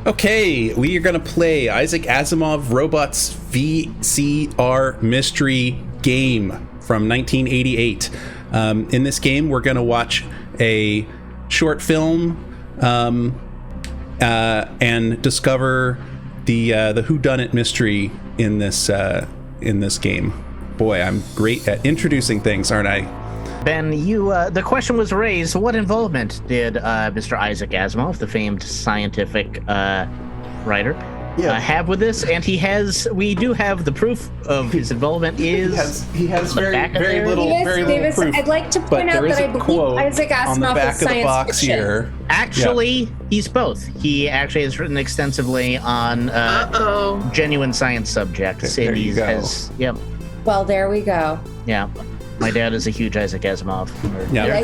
Okay, we are going to play Isaac Asimov Robots VCR mystery game from 1988. In this game, we're going to watch a short film and discover the whodunit mystery in this game. Boy, I'm great at introducing things, aren't I? Ben, the question was raised, what involvement did Mr. Isaac Asimov, the famed scientific writer, have with this? And we do have the proof of his involvement is he has very little proof. I'd like to point out that I believe Isaac Asimov is science fiction. Here. Actually, he's both. He actually has written extensively on genuine science subjects. There you go. Yep. Well, there we go. Yeah. My dad is a huge Isaac Asimov nerd. Yeah,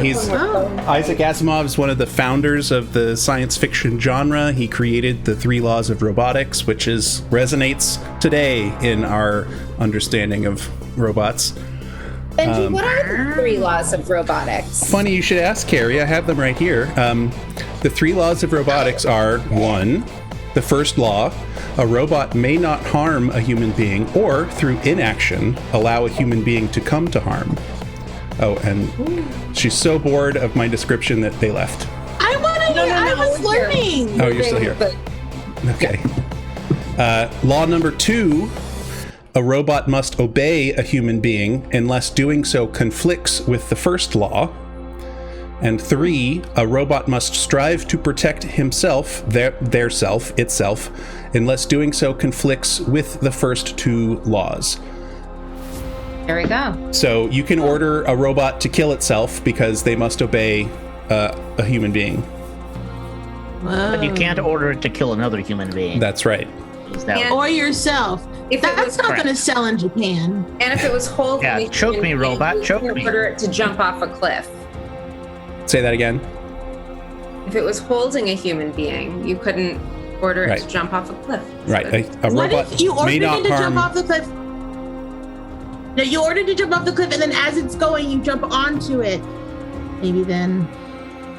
Isaac Asimov is one of the founders of the science fiction genre. He created the 3 laws of robotics, which resonates today in our understanding of robots. Benji, what are the 3 laws of robotics? Funny you should ask, Carrie. I have them right here. The 3 laws of robotics are 1, the first law, a robot may not harm a human being or, through inaction, allow a human being to come to harm. Oh, and she's so bored of my description that they left. I want to hear. I was learning. Oh, you're still here. Okay. Law number 2, a robot must obey a human being unless doing so conflicts with the first law. And 3, a robot must strive to protect himself, itself, unless doing so conflicts with the first 2 laws. There we go. So you can order a robot to kill itself because they must obey a human being. But you can't order it to kill another human being. That's right. Or yourself. That's not going to sell in Japan. And if it was holding choke me, robot, choke me. Order it to jump off a cliff. Say that again. If it was holding a human being, you couldn't order it to jump off a cliff. Right. A what robot if you ordered may not it to harm... jump off the cliff? No, you ordered to jump off the cliff, and then as it's going, you jump onto it. Maybe then.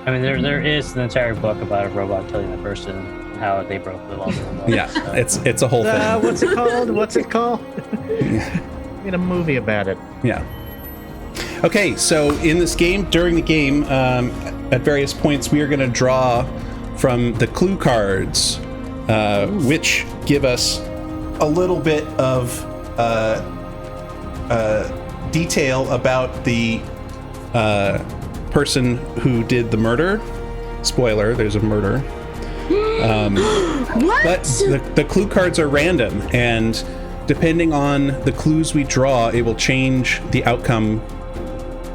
I mean, there is an entire book about a robot killing a person, how they broke the laws of robots. Yeah, it's a whole thing. What's it called? Made a movie about it. Yeah. Okay, so in this game, during the game, at various points, we are going to draw from the clue cards, which give us a little bit of detail about the person who did the murder. Spoiler, there's a murder. What? But the clue cards are random, and depending on the clues we draw, it will change the outcome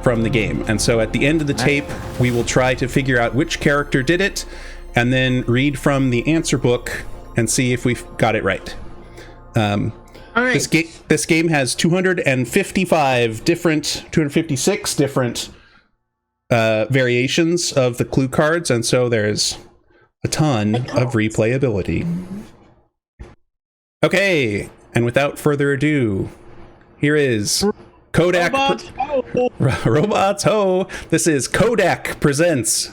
from the game. And so at the end of the tape, we will try to figure out which character did it, and then read from the answer book and see if we've got it right. All right. This game has 256 different variations of the clue cards, and so there's a ton of replayability. Okay, and without further ado, here is Kodak. Robots ho! This is Kodak presents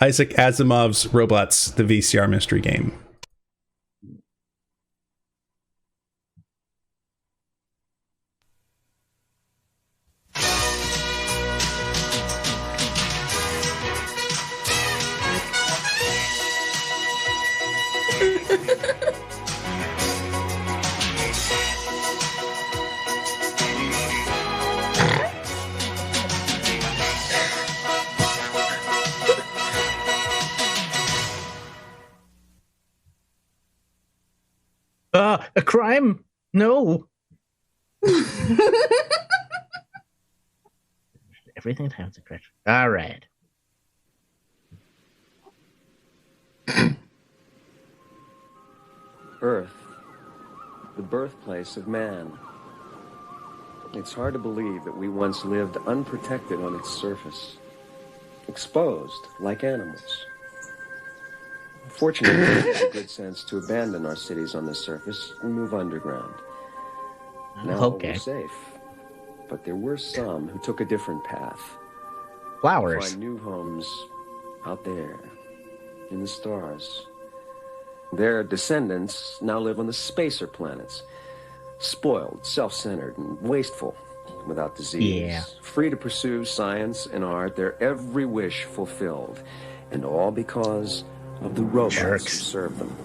Isaac Asimov's Robots, the VCR mystery game. A crime? No. Everything has a correction. All right. Earth, the birthplace of man. It's hard to believe that we once lived unprotected on its surface, exposed like animals. Fortunately, it makes good sense to abandon our cities on the surface and move underground. Now we're safe, but there were some who took a different path. Flowers. Find new homes out there in the stars. Their descendants now live on the spacer planets. Spoiled, self-centered, and wasteful, without disease. Free to pursue science and art, their every wish fulfilled. And all because of the robots who serve them.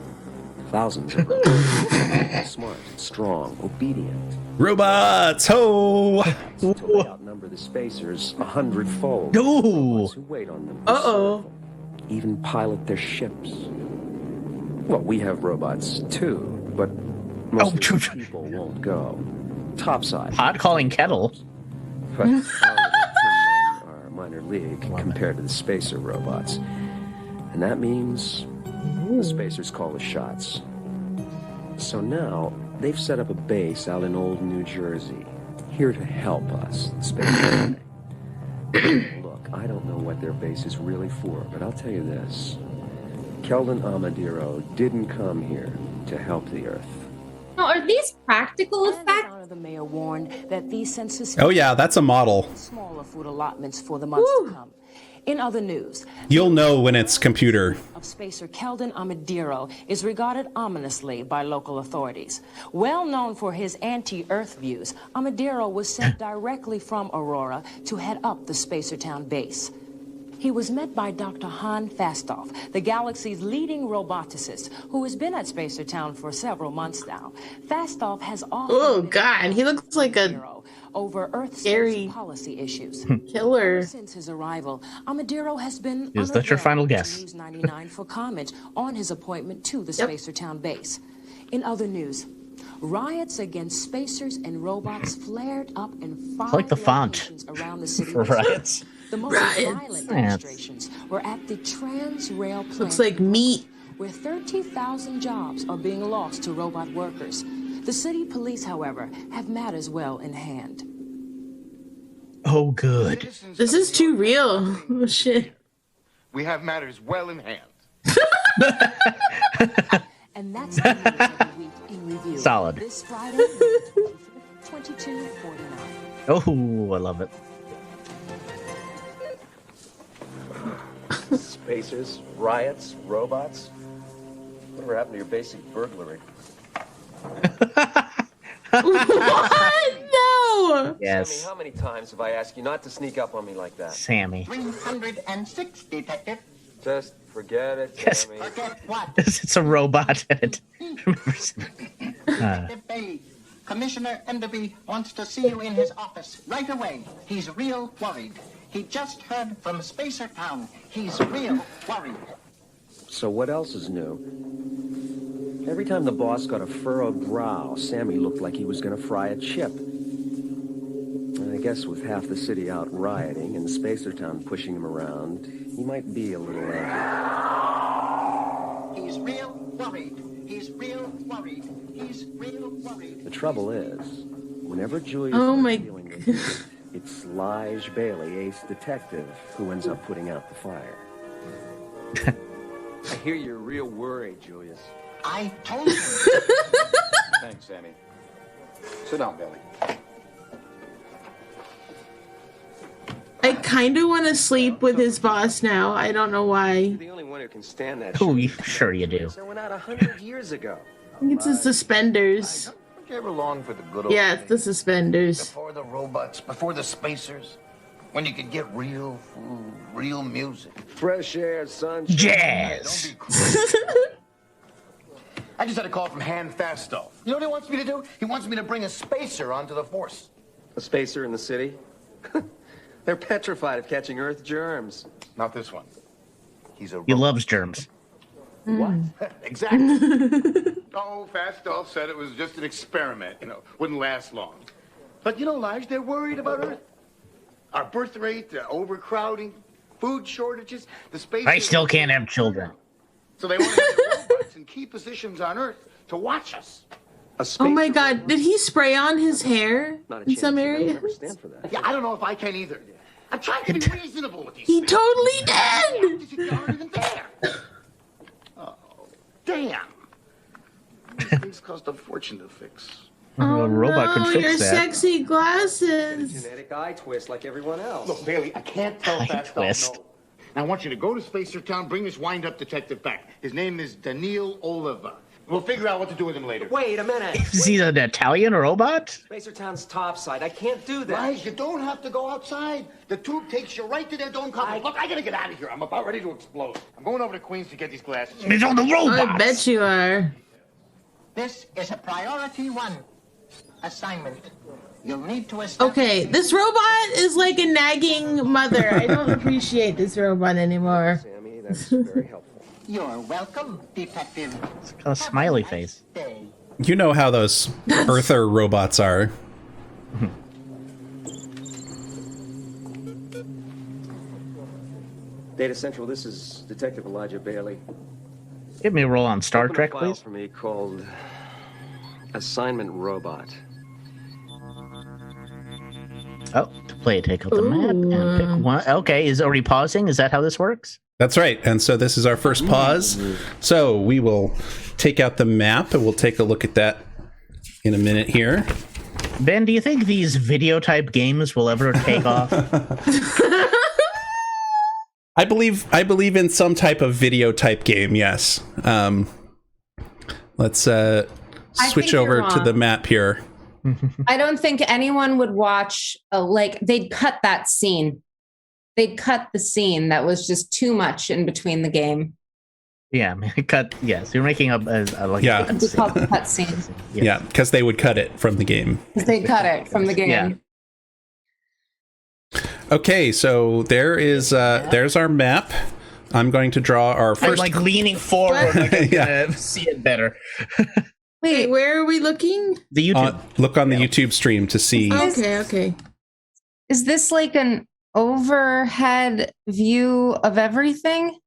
Thousands of them. Smart, strong, obedient. Robots, ho! Until they outnumber the spacers 100-fold. Ooh. Who wait on them. Uh-oh. Even pilot their ships. Well, we have robots too, but most of the people won't go. Topside. Pot calling kettle. But our little tin men are minor league compared to the spacer robots. And that means the spacers call the shots. So now, they've set up a base out in old New Jersey, here to help us, the spacers. Look, I don't know what their base is really for, but I'll tell you this. Keldon Amadiro didn't come here to help the Earth. Now, are these practical effects? The mayor warned that these census Oh yeah, that's a model. smaller food allotments for the months to come. In other news, You'll know when it's computer. of spacer Keldon Amadiro is regarded ominously by local authorities. Well known for his anti-Earth views, Amadiro was sent directly from Aurora to head up the Spacertown base. He was met by Dr. Han Fastoff, the galaxy's leading roboticist, who has been at Spacertown for several months now. Fastoff has offered Oh, God. He looks like a over Earth's scary policy issues. killer. Since his arrival, Amadiro has been Is that your final guess? News 99 for comment on his appointment to the Spacertown base. In other news, riots against spacers and robots flared up in 5 like the font locations around the city. for riots. The most violent demonstrations were at the Transrail plant. Looks like meat. Where 30,000 jobs are being lost to robot workers. The city police, however, have matters well in hand. Oh, good. This is too real. Oh, shit. We have matters well in hand. And that's the news of the week in review. Solid. This Friday, 2249. Oh, I love it. Spacers, riots, robots. Whatever happened to your basic burglary? What? No! Yes. Sammy, how many times have I asked you not to sneak up on me like that? Sammy. 306, Detective. Just forget it, Yes. Sammy. Forget what? It's a robot. Detective Bailey. Commissioner Enderby wants to see you in his office right away. He's real worried. He just heard from Spacertown. He's real worried. So what else is new? Every time the boss got a furrowed brow, Sammy looked like he was going to fry a chip. I guess with half the city out rioting and Spacertown pushing him around, he might be a little angry. He's real worried. He's real worried. He's real worried. The trouble is, whenever Julia's Oh not my feeling good, it's Lige Bailey, ace detective, who ends up putting out the fire. I hear you're real worried, Julius. I told you. Thanks, Sammy. Sit down, Bailey. I kind of want to sleep with his boss now. I don't know why. You're the only one who can stand that Oh, shit. sure you do. So went out 100 years ago. I think it's the suspenders. Don't you ever long for the good old Yeah, it's the suspenders. before the robots, before the spacers, when you could get real food, real music? Fresh air, sunshine. Jazz. Don't be crazy. I just had a call from Han Fastoff. You know what he wants me to do? He wants me to bring a spacer onto the force. A spacer in the city? They're petrified of catching Earth germs. Not this one. He's a He loves germs. What? Exactly. Oh, Fastoff said it was just an experiment, wouldn't last long. But Lige, they're worried about Earth. Our birth rate, overcrowding, food shortages, the space. I still can't have children. So they want to have robots in key positions on Earth to watch us. A spacer Oh my god, did he spray on his hair Not a in some chance. You'll areas? never stand for that. Yeah, I don't know if I can either. I'm trying to be reasonable with these He things. totally Yeah, did! these things aren't even there. Oh, damn. These things cost a fortune to fix. A robot could fix your that. sexy glasses. Genetic eye twist like everyone else. Look, Bailey, I can't tell Eye Fastoff twist. no. Now I want you to go to Spacer Town, bring this wind-up detective back. His name is Daniil Oliva. We'll figure out what to do with him later. Wait a minute. Is he an Italian robot? Spacer Town's topside. I can't do that. Guys, you don't have to go outside. The tube takes you right to their dome complex. Look, I gotta get out of here. I'm about ready to explode. I'm going over to Queens to get these glasses. He's on the robots. I bet you are. This is a priority 1 assignment. You'll need to establish... Okay, this robot is like a nagging mother. I don't appreciate this robot anymore. Sammy, that's very helpful. You're welcome, Detective. It's got a smiley face. You know how those Earther robots are. Data Central, this is Detective Elijah Bailey. Give me a roll on Star Open a Trek, file please. for me called Assignment Robot. Oh, to play, take out the map and pick one. Okay, is it already pausing? Is that how this works? That's right. And so this is our first pause. So we will take out the map and we'll take a look at that in a minute here. Ben, do you think these video type games will ever take off? I believe in some type of video type game, yes. Let's switch over to the map here. I don't think anyone would watch, they'd cut that scene. They'd cut the scene that was just too much in between the game. Yeah, cut. Yes, you're making up It's called the cut scene. Yes. Yeah, because they would cut it from the game. Because they'd cut it from the game. Yeah. Okay, so there's our map. I'm going to draw our first. I'm like leaning forward. Like I'm gonna see it better. Wait, where are we looking? The YouTube. Look on the YouTube stream to see. Okay. Is this like an overhead view of everything?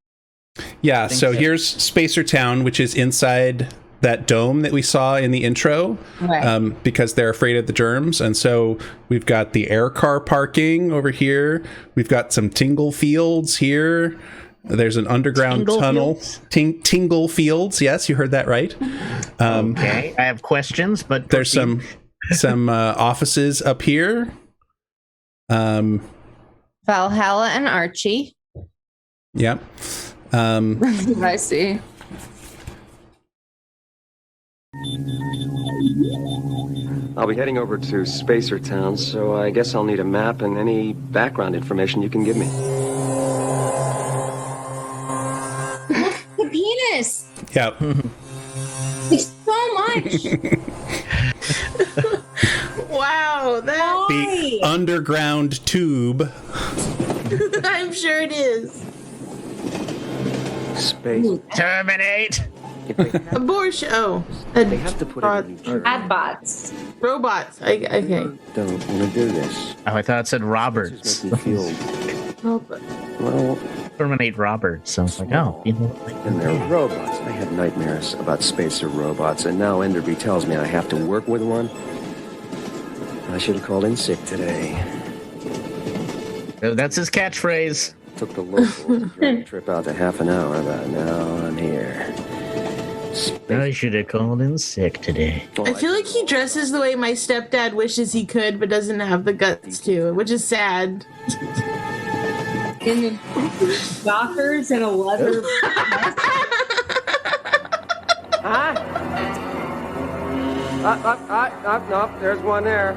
Yeah, so here's Spacer Town, which is inside that dome that we saw in the intro, right. Because they're afraid of the germs. And so we've got the air car parking over here. We've got some tingle fields here. There's an underground tunnel. Tingle fields. Yes, you heard that right. Okay, I have questions, but there's some offices up here. Valhalla and Archie. Yep. I see. I'll be heading over to Spacer Town, so I guess I'll need a map and any background information you can give me. The penis. Yep. It's so much. Wow, that The underground tube. I'm sure it is. Space. Terminate. Abortion. Oh, They have to put it in Adbots. robots. Okay. Don't want to do this. Oh, I thought it said Roberts. Just make me feel, well, Terminate Roberts. So I was like, oh, and they're robots. I had nightmares about spacer robots, and now Enderby tells me I have to work with one. I should have called in sick today. That's his catchphrase. Took the local trip out to half an hour, but now I'm here. I should have called in sick today. I feel like he dresses the way my stepdad wishes he could, but doesn't have the guts to, which is sad. In dockers and a leather. No, there's one there.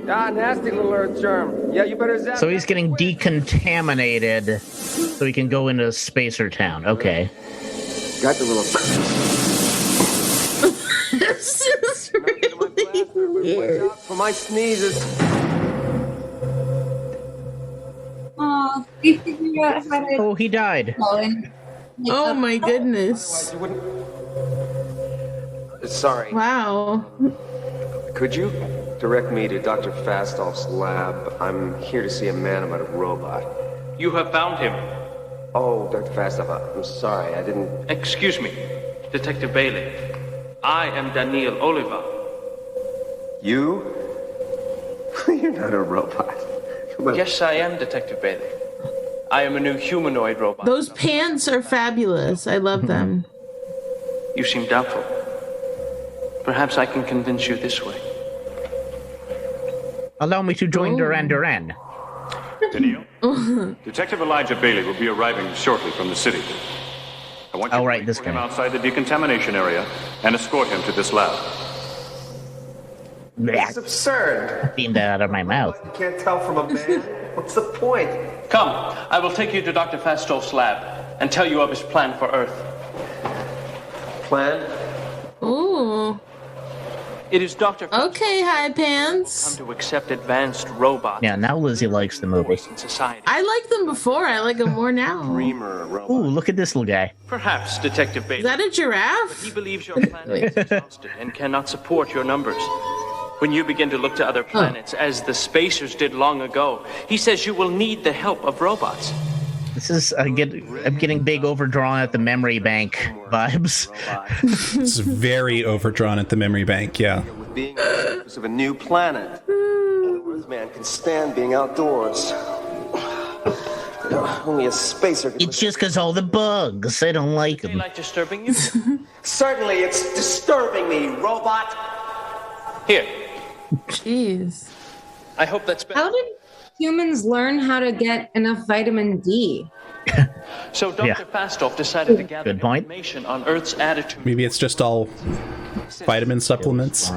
Nasty little earth germ. Yeah, you better zap. So he's getting decontaminated so he can go into Spacer Town. Okay. Got the little... This is really weird. For my sneezes. Oh, they figured out how to. Oh, he died. Oh my goodness. Sorry. Wow. Could you direct me to Dr. Fastolf's lab? I'm here to see a man about a robot. You have found him. Oh, Dr. Fastolf, I'm sorry, I didn't... Excuse me, Detective Bailey. I am Daniil Oliva. You? You're not a robot. Yes, I am Detective Bailey. I am a new humanoid robot. Those pants are fabulous. I love them. You seem doubtful. Perhaps I can convince you this way. Allow me to join Duran Duran. Daniel, Detective Elijah Bailey will be arriving shortly from the city. I want you to wait for him outside the decontamination area and escort him to this lab. It's absurd. Beamed that out of my mouth. You can't tell from a man. What's the point? Come, I will take you to Dr. Fastolf's lab and tell you of his plan for Earth. Plan? Ooh. It is Dr. Okay, High Pants. Come to accept advanced robots. Yeah, now Lizzie likes the movie. Society. I liked them before. I like them more now. Ooh, look at this little guy. Perhaps, Detective Bailey. Is that a giraffe? But he believes your planet is exhausted and cannot support your numbers. When you begin to look to other planets, as the spacers did long ago, he says you will need the help of robots. This is I'm getting big overdrawn at the memory bank vibes. It's very overdrawn at the memory bank, yeah. With being on the surface of a new planet, the Earthman can stand being outdoors. Only a spacer can... It's just because all the bugs. I don't like them. Daylight disturbing you? Certainly, it's disturbing me, robot. Here. Jeez. I hope that's better. How did humans learn how to get enough vitamin D? So Dr. Fastolf decided to gather information on Earth's attitude. Maybe it's just all vitamin supplements.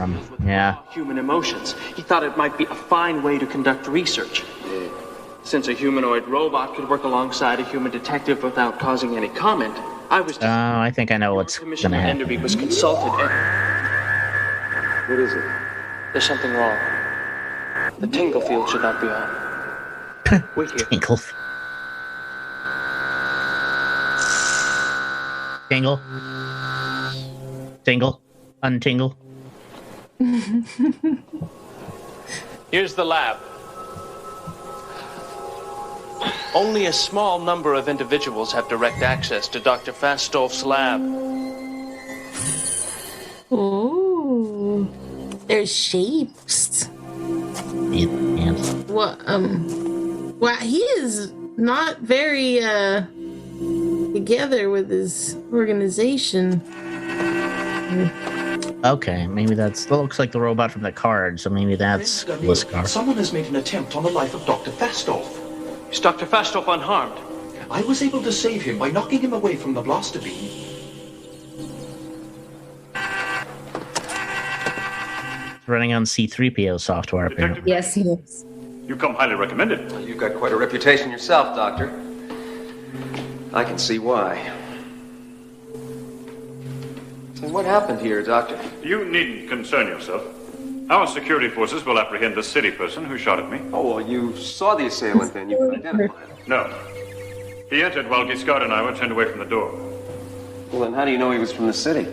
Yeah. Human emotions. He thought it might be a fine way to conduct research. Since a humanoid robot could work alongside a human detective without causing any comment, I was... Oh, I think I know what's going to happen. Enderby was consulted and... What is it? There's something wrong. The tingle field should not be on. Wait here. Tingle. Tingle. Tingle. Untingle. Here's the lab. Only a small number of individuals have direct access to Dr. Fastolf's lab. Ooh. There's shapes. What? Wow, he is not very together with his organization. Okay, maybe that looks like the robot from the card, so maybe that's Liskar. Someone has made an attempt on the life of Dr. Fastolf. Is Dr. Fastolf unharmed? I was able to save him by knocking him away from the blaster beam. Running on C-3PO software, apparently. Yes, he is. You come highly recommended. Well, you've got quite a reputation yourself, Doctor. I can see why. So what happened here, Doctor? You needn't concern yourself. Our security forces will apprehend the city person who shot at me. Oh, well, you saw the assailant then. You could identify him. No. He entered while Giscard and I were turned away from the door. Well, then how do you know he was from the city?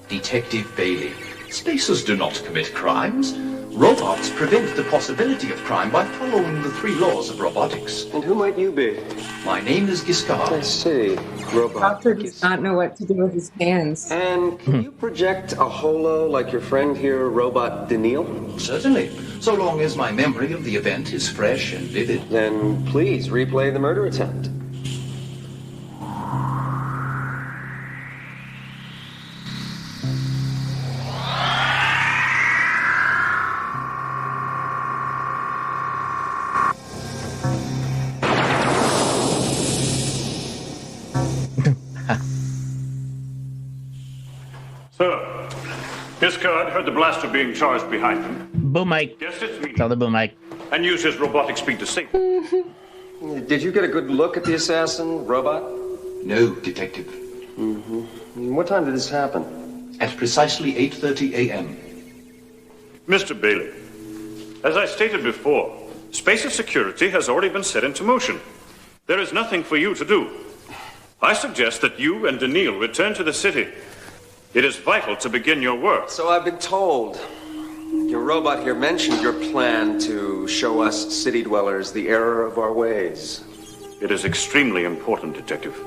Detective Bailey. Spacers do not commit crimes. Robots prevent the possibility of crime by following the 3 laws of robotics. And who might you be? My name is Giscard. I see. Robot. Doctor does not know what to do with his hands. And can you project a holo like your friend here, Robot Daniil? Certainly, so long as my memory of the event is fresh and vivid. Then please replay the murder attempt. Sir, Giscard heard the blaster being charged behind him. Boom mic. Guessed its meaning. Tell the boom mic. And used his robotic speed to save him. Did you get a good look at the assassin, Robot? No, Detective. Mm-hmm. What time did this happen? At precisely 8:30 a.m. Mr. Bailey, as I stated before, spacer security has already been set into motion. There is nothing for you to do. I suggest that you and Daniil return to the city. It is vital to begin your work. So I've been told. Your robot here mentioned your plan to show us city dwellers the error of our ways. It is extremely important, Detective.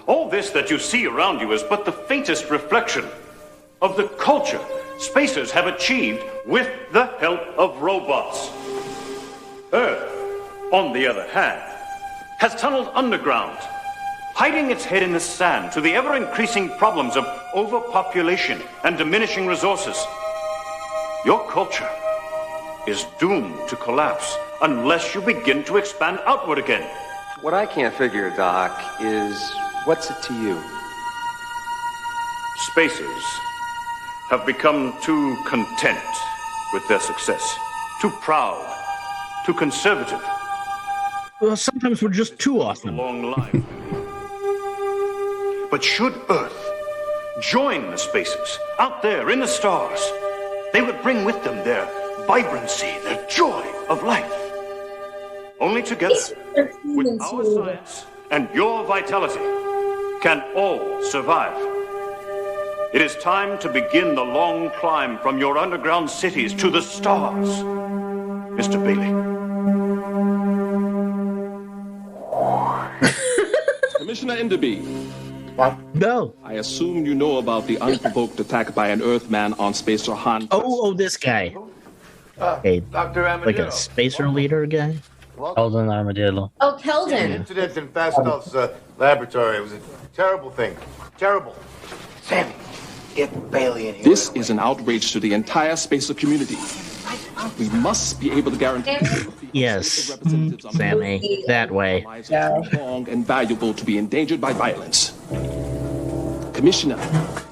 All this that you see around you is but the faintest reflection of the culture spacers have achieved with the help of robots. Earth, on the other hand, has tunneled underground, hiding its head in the sand to the ever-increasing problems of overpopulation and diminishing resources. Your culture is doomed to collapse unless you begin to expand outward again. What I can't figure, Doc, is what's it to you? Spacers have become too content with their success, too proud, too conservative. Well, sometimes we're just too awesome. Long life. But should Earth join the spacers out there in the stars, they would bring with them their vibrancy, their joy of life. Only together, with our science and your vitality, can all survive. It is time to begin the long climb from your underground cities to the stars, Mr. Bailey. Commissioner Enderby. What? No. I assume you know about the unprovoked attack by an Earthman on Spacer Han. Oh, this guy. Dr. Armadillo. Like a spacer leader guy? Keldon Armadillo. Oh, Keldon. Incident in Fastov's laboratory. It was a terrible thing. Terrible. Sammy, get Bailey in here. This is an outrage to the entire Spacer community. We must be able to guarantee Yes, Sammy, that way. lives are too long and valuable to be endangered by violence. Commissioner,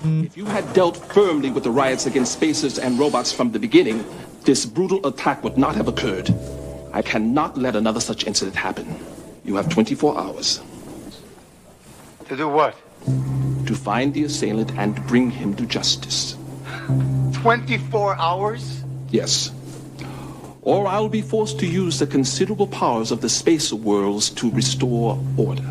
if you had dealt firmly with the riots against spacers and robots from the beginning, this brutal attack would not have occurred. I cannot let another such incident happen. You have 24 hours. To do what? To find the assailant and bring him to justice. 24 hours? Yes. Or I'll be forced to use the considerable powers of the spacer worlds to restore order.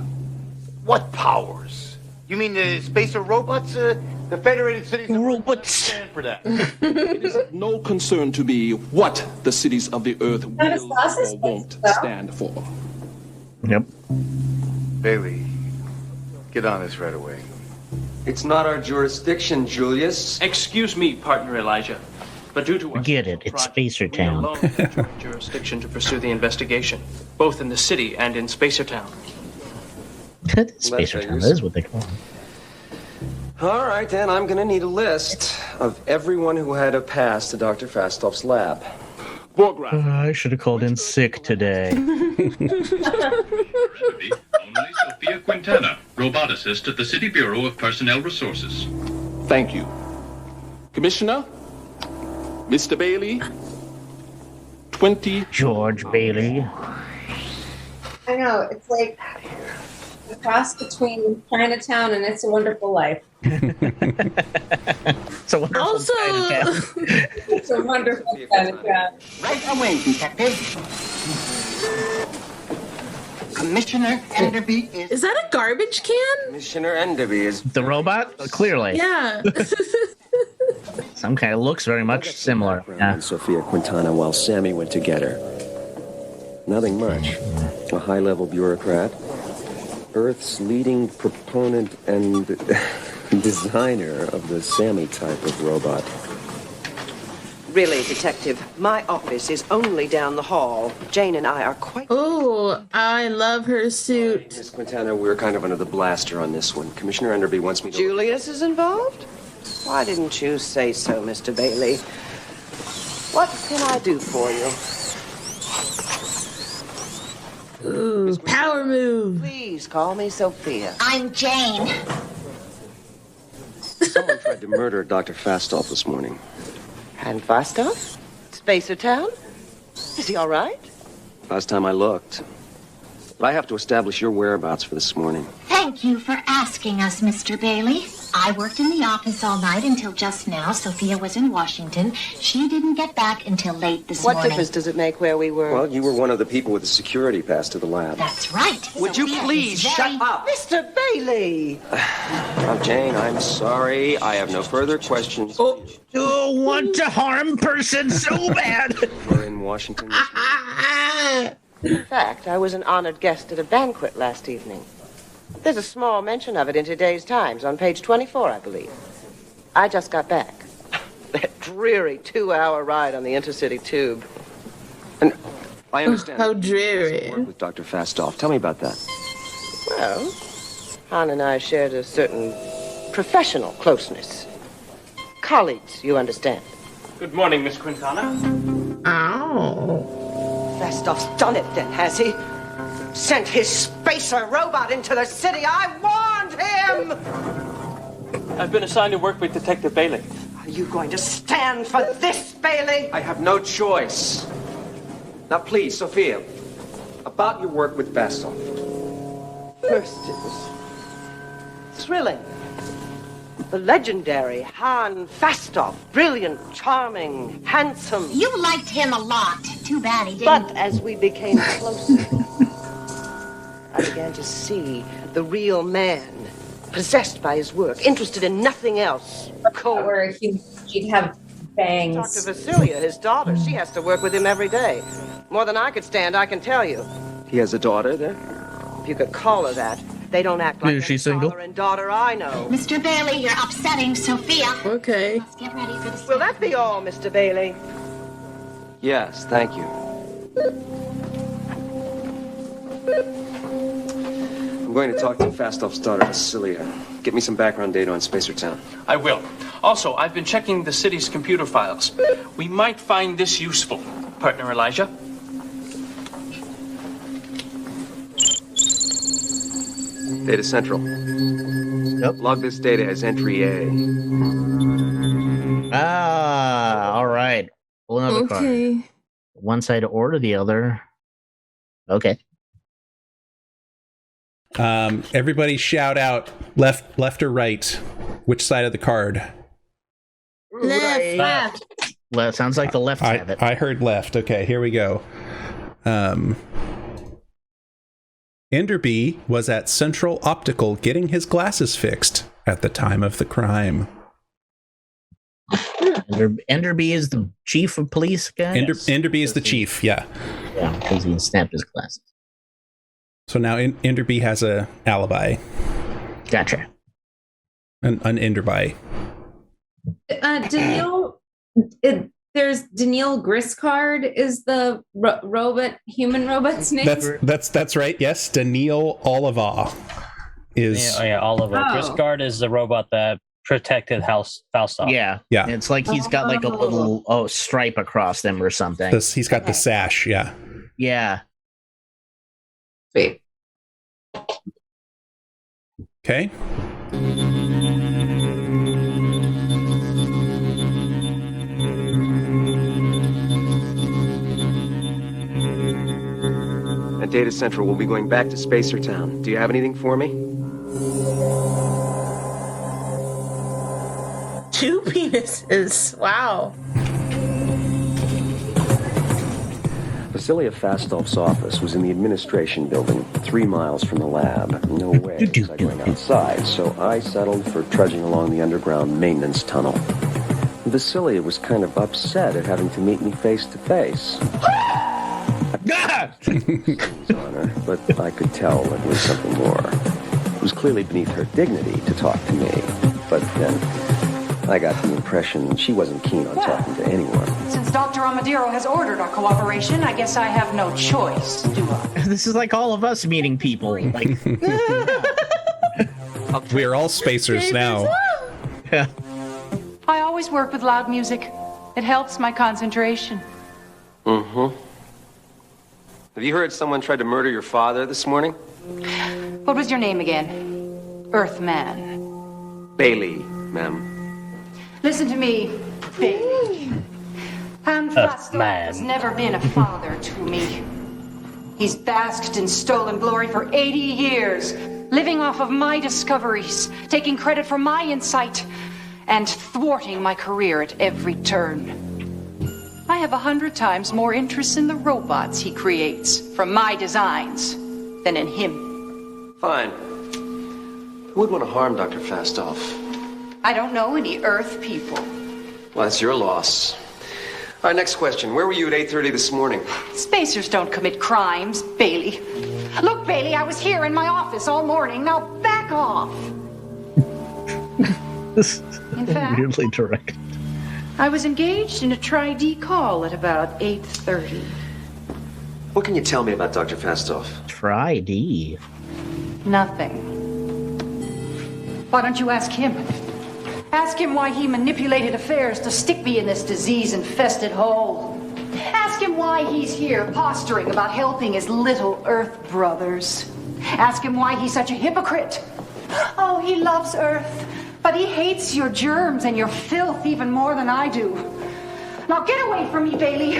What powers? You mean the spacer robots? The Federated Cities of Robots. Stand for that. It is of no concern to me what the cities of the earth will or won't stand for. Yep. Bailey, get on this right away. It's not our jurisdiction, Julius. Excuse me, partner Elijah, but due to Get it, it's Spacer we Town. alone enjoy jurisdiction to pursue the investigation, both in the city and in Spacer Town. Spacer Town, that is what they call it. All right, then, I'm going to need a list of everyone who had a pass to Dr. Fastov's lab. I should have called in sick today. Only Sophia Quintana, roboticist at the City Bureau of Personnel Resources. Thank you. Commissioner, Mr. Bailey, 20... George Bailey. I know, it's like a cross between Chinatown and It's a Wonderful Life. It's a wonderful Also, Chinatown. It's a wonderful Chinatown. Right away, Detective. Commissioner Enderby is that a garbage can? Commissioner Enderby is... The robot? Clearly. Yeah. Some kind of looks very much similar. Yeah. Sophia Quintana while Sammy went to get her. Nothing much. A high-level bureaucrat. Earth's leading proponent and designer of the Sammy type of robot. Really, Detective, my office is only down the hall. Jane and I are quite... Oh, I love her suit. Miss Quintana, we're kind of under the blaster on this one. Commissioner Enderby wants me to... Julius is involved? Why didn't you say so, Mr. Bailey? What can I do for you? Ooh, power move. Please call me Sophia. I'm Jane. Someone tried to murder Dr. Fastov this morning. And Fastov? Spacer Town? Is he all right? Last time I looked. But I have to establish your whereabouts for this morning. Thank you for asking us, Mr. Bailey. I worked in the office all night until just now. Sophia was in Washington. She didn't get back until late this morning. What difference does it make where we were? Well, you were one of the people with the security pass to the lab. That's right. Would you please shut up? Mr. Bailey! Now, Jane, I'm sorry. I have no further questions. Oh, want to harm person so bad. We're in Washington. In fact, I was an honored guest at a banquet last evening. There's a small mention of it in today's Times, on page 24, I believe. I just got back. That dreary 2-hour ride on the intercity tube. And I understand. How dreary. Work with Dr. Fastov. Tell me about that. Well, Han and I shared a certain professional closeness. Colleagues, you understand. Good morning, Miss Quintana. Oh. Fastow's done it then, has he? Sent his spacer robot into the city. I warned him! I've been assigned to work with Detective Bailey. Are you going to stand for this, Bailey? I have no choice. Now, please, Sophia, about your work with Fastov. First, it was thrilling. The legendary Han Fastov. Brilliant, charming, handsome. You liked him a lot. Too bad he didn't. But as we became closer, I began to see the real man, possessed by his work, interested in nothing else. Where he'd have bangs. Talk to Vasilia, his daughter. She has to work with him every day. More than I could stand, I can tell you. He has a daughter there? If you could call her that. They don't act like Is she single? father and daughter I know. Mr. Bailey, you're upsetting Sophia. Okay. Let's get ready for the... Will that be all, Mr. Bailey? Yes, thank you. I'm going to talk to Fastov's daughter, Vasilia. Get me some background data on Spacer Town. I will. Also, I've been checking the city's computer files. We might find this useful. Partner Elijah? Data Central. Yep. Log this data as entry A. All right. Pull another card. Okay. One side or the other. Okay. Everybody shout out left or right. Which side of the card? Left. Well, it sounds like the left side of it. I heard left. Okay, here we go. Enderby was at Central Optical getting his glasses fixed at the time of the crime. Enderby is the chief of police, guys? Enderby is the chief, yeah. Yeah, because he snapped his glasses. So now Enderby has a alibi. Gotcha. An Enderby. Danielle, there's Danielle Griscard is the human robot's name. That's right. Yes, Danielle Oliva is. Oliver. Oh. Griscard is the robot that protected Falstaff. Yeah. Yeah. It's like he's got like a little stripe across them or something. He's got the sash. Yeah. Yeah. Sweet. Okay. At Data Central, we'll be going back to Spacer Town. Do you have anything for me? 2 penises. Wow. Vasilia Fastov's office was in the administration building, 3 miles from the lab. No way was I going outside, so I settled for trudging along the underground maintenance tunnel. Vasilia was kind of upset at having to meet me face to face. On her, but I could tell that there was something more. It was clearly beneath her dignity to talk to me, but then I got the impression she wasn't keen on talking to anyone. Since Dr. Amadiro has ordered our cooperation, I guess I have no choice, do I? This is like all of us meeting people. Like, we are all spacers now. Yeah. I always work with loud music. It helps my concentration. Mm-hmm. Have you heard someone tried to murder your father this morning? What was your name again? Earthman. Bailey, ma'am. Listen to me, Bailey. Han Fastov has never been a father to me. He's basked in stolen glory for 80 years, living off of my discoveries, taking credit for my insight, and thwarting my career at every turn. I have 100 times more interest in the robots he creates from my designs than in him. Fine. Who would want to harm Dr. Fastov? I don't know any Earth people. Well, that's your loss. All right, next question. Where were you at 8:30 this morning? Spacers don't commit crimes, Bailey. Look, Bailey, I was here in my office all morning. Now back off. In fact, weirdly direct. I was engaged in a tri-D call at about 8:30. What can you tell me about Dr. Fastov? Tri-D. Nothing. Why don't you ask him? Ask him why he manipulated affairs to stick me in this disease-infested hole. Ask him why he's here, posturing about helping his little Earth brothers. Ask him why he's such a hypocrite. Oh, he loves Earth, but he hates your germs and your filth even more than I do. Now get away from me, Bailey.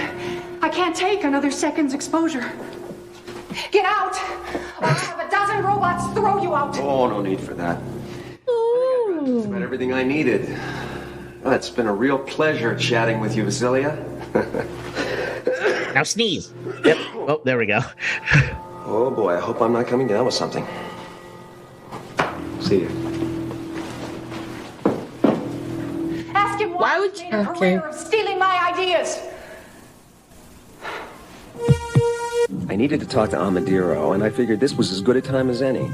I can't take another second's exposure. Get out! Or I'll have a dozen robots throw you out. Oh, no need for that. I think I got just about everything I needed. Well, it's been a real pleasure chatting with you, Vasilia. Now sneeze. Yep. Oh, there we go. Oh boy, I hope I'm not coming down with something. See you. Ask him why would you made a career of stealing my ideas. I needed to talk to Amadiro, and I figured this was as good a time as any.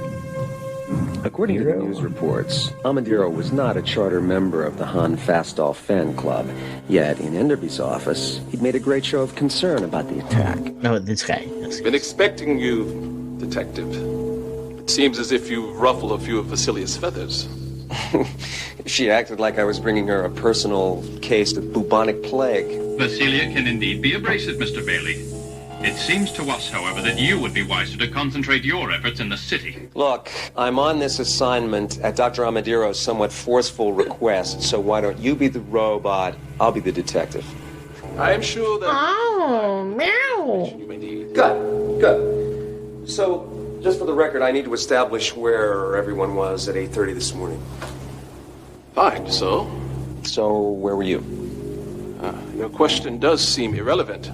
According to the news reports, Amadiro was not a charter member of the Han Fastall fan club. Yet, in Enderby's office, he'd made a great show of concern about the attack. No, this guy. Been expecting you, Detective. It seems as if you ruffled a few of Vasilia's feathers. She acted like I was bringing her a personal case of bubonic plague. Vasilia can indeed be abrasive, Mr. Bailey. It seems to us, however, that you would be wiser to concentrate your efforts in the city. Look, I'm on this assignment at Dr. Amadiro's somewhat forceful request, so why don't you be the robot, I'll be the detective. I'm sure that... Oh, meow. Good. So, just for the record, I need to establish where everyone was at 8:30 this morning. Fine, so? So, where were you? Your question does seem irrelevant.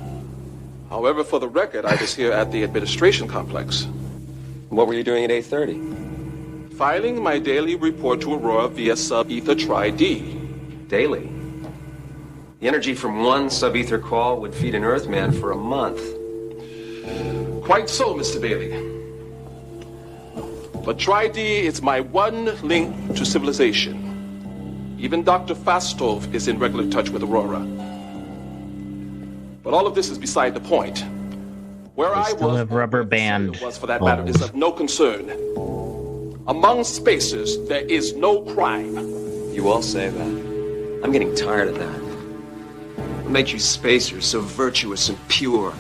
However, for the record, I was here at the administration complex. What were you doing at 8:30? Filing my daily report to Aurora via sub-ether tri-D. Daily? The energy from one sub-ether call would feed an Earthman for a month. Quite so, Mr. Bailey. But tri-D is my one link to civilization. Even Dr. Fastov is in regular touch with Aurora. But all of this is beside the point. Where I still have rubber band. Was, for that matter, is of no concern. Among spacers, there is no crime. You all say that. I'm getting tired of that. What makes you spacers so virtuous and pure?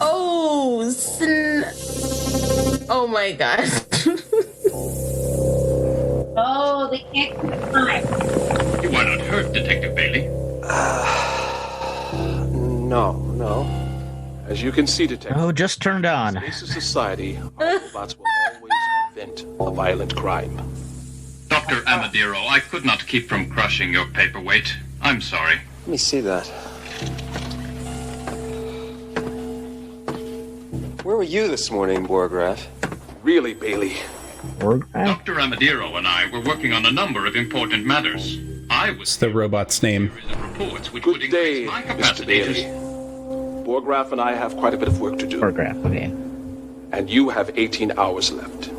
Oh, oh my god. Oh, they can't commit crime. You are not hurt, Detective Bailey. No. As you can see, Detective. Oh, just turned on. Spacer society, our robots will always prevent a violent crime. Dr. Amadiro, I could not keep from crushing your paperweight. I'm sorry. Let me see that. Where were you this morning, Borgraf? Really, Bailey? Dr. Amadiro and I were working on a number of important matters. I was the robot's name. Reports which Good would increase day, my Mr. capacity Bailey. to... Borgraf and I have quite a bit of work to do. Borgraf, okay. And you have 18 hours left.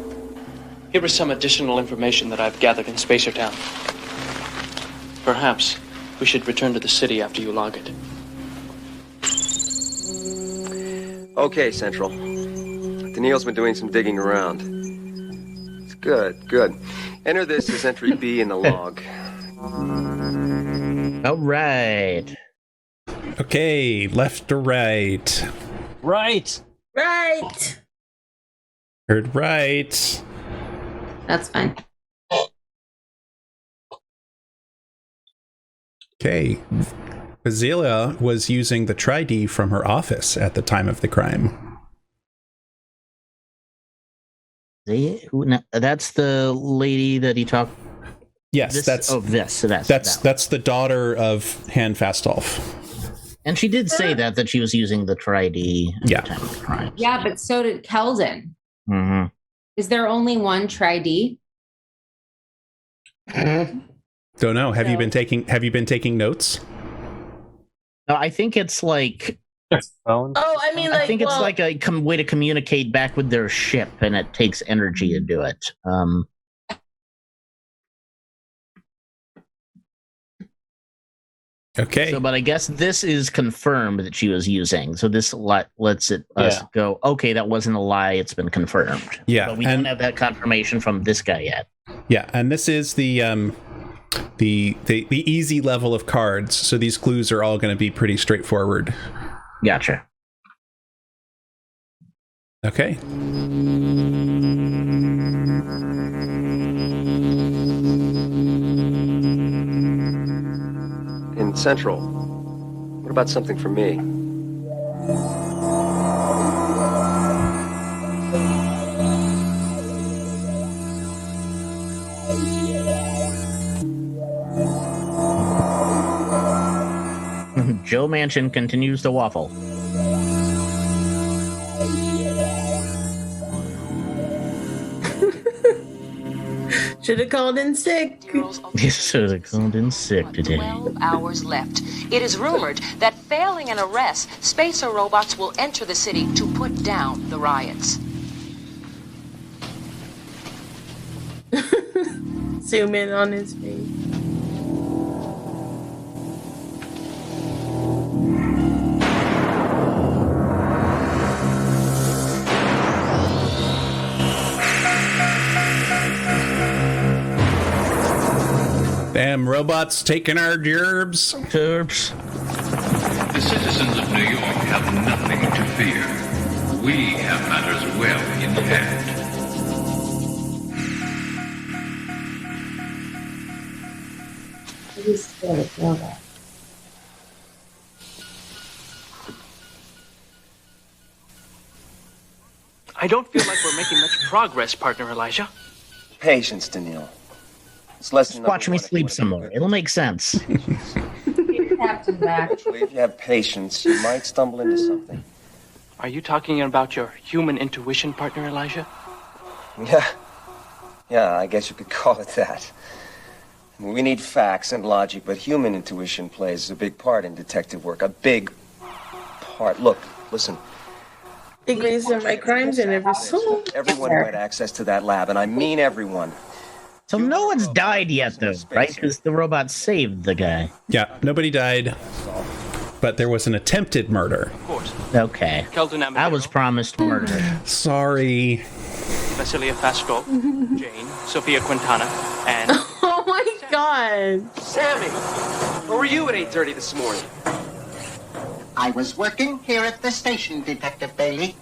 Here is some additional information that I've gathered in Spacer Town. Perhaps we should return to the city after you log it. Okay, Central. Daniil's been doing some digging around. It's good. Enter this as entry B in the log. All right. Okay, left or right? Right. Heard right. That's fine. Okay. Vasilia was using the tri-D from her office at the time of the crime. That's the lady that he talked. Yes, that's the daughter of Han Fastolf. And she did say that she was using the tri-D at the time of the crime. Yeah, but so did Keldon. Mm-hmm. Is there only one tri-D? Don't know. Have you been taking notes? No, I think it's like. Oh, I mean, I think it's like a way to communicate back with their ship, and it takes energy to do it. Okay. So, but I guess this is confirmed that she was using. So this lets us go. Okay, that wasn't a lie. It's been confirmed. Yeah, but we don't have that confirmation from this guy yet. Yeah, and this is the the easy level of cards. So these clues are all going to be pretty straightforward. Gotcha. Okay. In Central, what about something for me? Joe Manchin continues to waffle. Should have called in sick. Should have called in sick today. 12 hours left. It is rumored that failing an arrest, spacer robots will enter the city to put down the riots. Zoom in on his face. Damn robots taking our gerbs. The citizens of New York have nothing to fear. We have matters well in hand. I don't feel like we're making much progress, partner Elijah. Patience, Daniil. It's less than Watch me sleep some more. It'll make sense. Captain back. If you have patience, you might stumble into something. Are you talking about your human intuition, partner Elijah? Yeah, I guess you could call it that. I mean, we need facts and logic, but human intuition plays a big part in detective work. A big part. Look, listen. Think these are my crimes in every soul. Everyone who had access to that lab, and I mean everyone. So no one's died yet, though, right? Because the robot saved the guy. Yeah, nobody died, but there was an attempted murder. Of course. Okay. I was promised murder. Sorry. Vasilia Fastol, Jane, Sophia Quintana, and... Oh my god. Sammy, where were you at 8:30 this morning? I was working here at the station, Detective Bailey.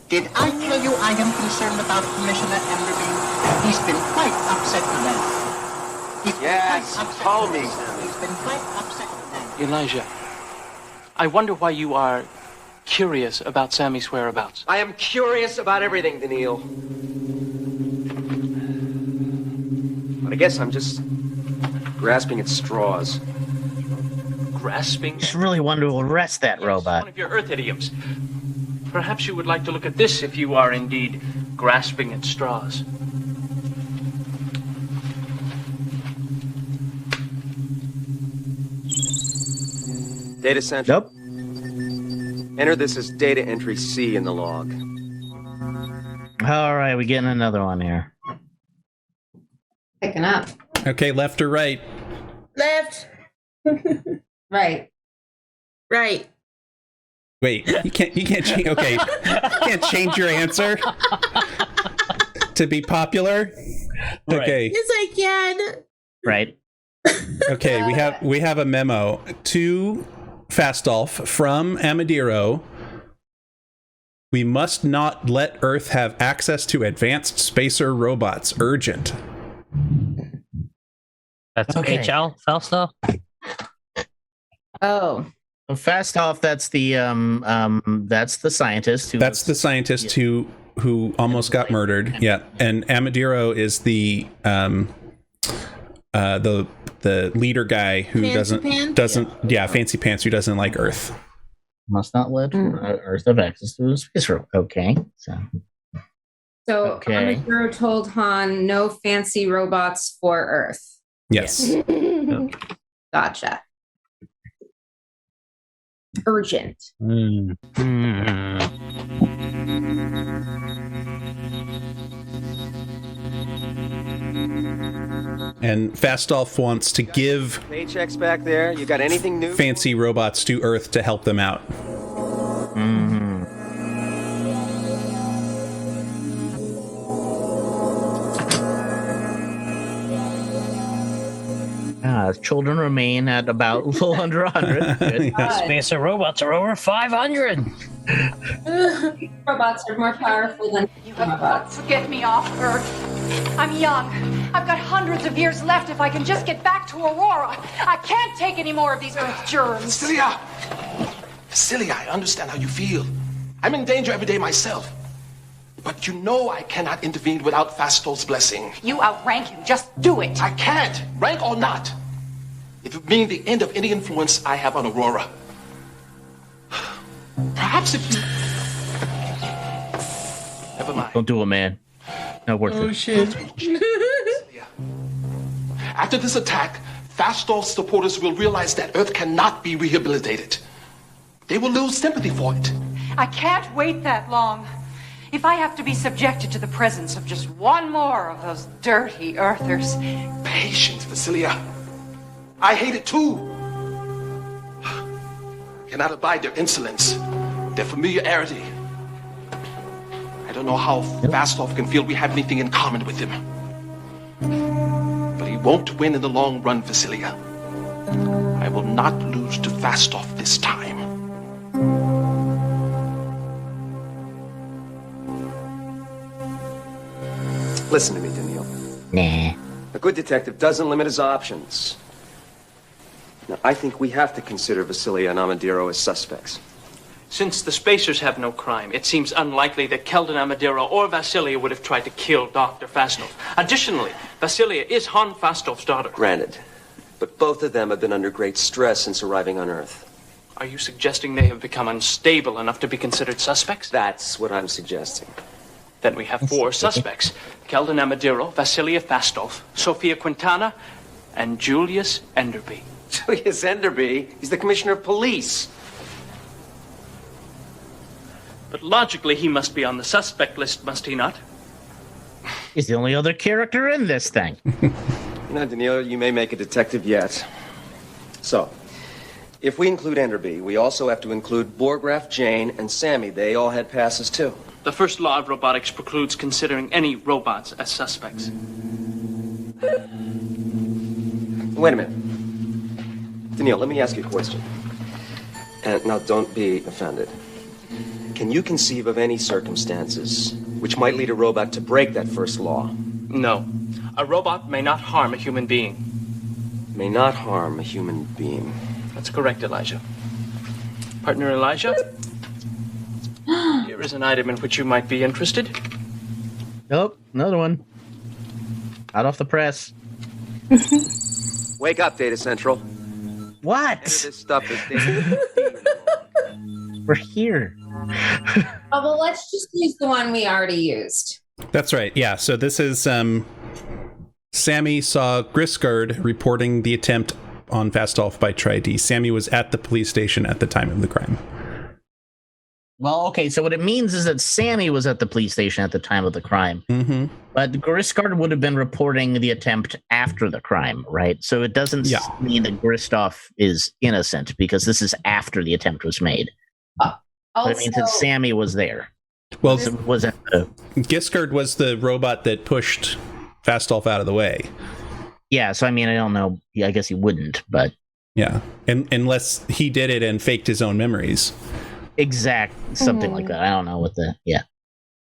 Did I tell you I am concerned about Commissioner Enderby? He's been quite upset today. Yes, call me. He's been quite upset today. Elijah, I wonder why you are curious about Sammy's whereabouts. I am curious about everything, Daniil. But I guess I'm just grasping at straws. Grasping? Just really wanted to arrest that robot. One of your Earth idioms. Perhaps you would like to look at this if you are indeed grasping at straws. Data Central. Yep. Enter this as data entry C in the log. All right, we getting another one here. Picking up. Okay, left or right? Left. Right. Right. Wait, you can't change. Okay, you can't change your answer to be popular. Right. Okay. Yes, I can. Right. Okay, we have a memo to Fastolf from Amadiro. We must not let Earth have access to advanced spacer robots. Urgent. That's Okay. HL, Falstaff? Oh. Fast off. That's the scientist who. That's the scientist who almost got murdered. Yeah, and Amadiro is the leader guy who doesn't Fancy Pants who doesn't like Earth. Must not let Earth have access to the space room. Okay, so okay. Amadiro told Han no fancy robots for Earth. Yes. Gotcha. Urgent. And Fastolf wants to give Paychecks back there. You got anything new? fancy robots to Earth to help them out. Children remain at about a little under 100. Good. Spacer robots are over 500. Robots are more powerful than robots. Get me off Earth. I'm young. I've got hundreds of years left if I can just get back to Aurora. I can't take any more of these Earth germs. Vasily, I understand how you feel. I'm in danger every day myself. But you know I cannot intervene without Fastol's blessing. You outrank him. Just do it. I can't, rank or not. It would mean the end of any influence I have on Aurora. Perhaps if you... Never mind. Don't do it, man. Not worth it. Oh, shit. After this attack, Fastol's supporters will realize that Earth cannot be rehabilitated. They will lose sympathy for it. I can't wait that long. If I have to be subjected to the presence of just one more of those dirty Earthers. Patience, Vasilia. I hate it too. Cannot abide their insolence, their familiarity. I don't know how Fastolf can feel we have anything in common with him. But he won't win in the long run, Vasilia. I will not lose to Fastolf this time. Listen to me, Daniil. Nah. A good detective doesn't limit his options. Now, I think we have to consider Vasilia and Amadiro as suspects. Since the Spacers have no crime, it seems unlikely that Keldon Amadiro or Vasilia would have tried to kill Dr. Fastolf. Additionally, Vasilia is Han Fastolf's daughter. Granted. But both of them have been under great stress since arriving on Earth. Are you suggesting they have become unstable enough to be considered suspects? That's what I'm suggesting. Then we have 4 suspects. Keldon Amadiro, Vasilia Fastolf, Sophia Quintana, and Julius Enderby. Julius Enderby? He's the commissioner of police. But logically, he must be on the suspect list, must he not? He's the only other character in this thing. Now, Daniil, you may make a detective yet. So, if we include Enderby, we also have to include Borgraf, Jane, and Sammy. They all had passes, too. The first law of robotics precludes considering any robots as suspects. Wait a minute. Daniil, let me ask you a question. And now, don't be offended. Can you conceive of any circumstances which might lead a robot to break that first law? No. A robot may not harm a human being. May not harm a human being. That's correct, Elijah. Partner Elijah? Here is an item in which you might be interested. Nope, another one. Hot off the press. Wake up, Data Central. What? This stuff is dangerous. We're here. Oh, well, let's just use the one we already used. That's right. Yeah. So this is Sammy saw Grisgard reporting the attempt on Fastolf by Tri-D. Sammy was at the police station at the time of the crime. Well, okay, so what it means is that Sammy was at the police station at the time of the crime. Mm-hmm. But Grisgard would have been reporting the attempt after the crime, right? So it doesn't mean that Gristoff is innocent because this is after the attempt was made. But it means that Sammy was there. Well, Giscard was the robot that pushed Fastolf out of the way. Yeah, so I mean, I don't know. I guess he wouldn't, but... Yeah, unless he did it and faked his own memories. Something like that. I don't know what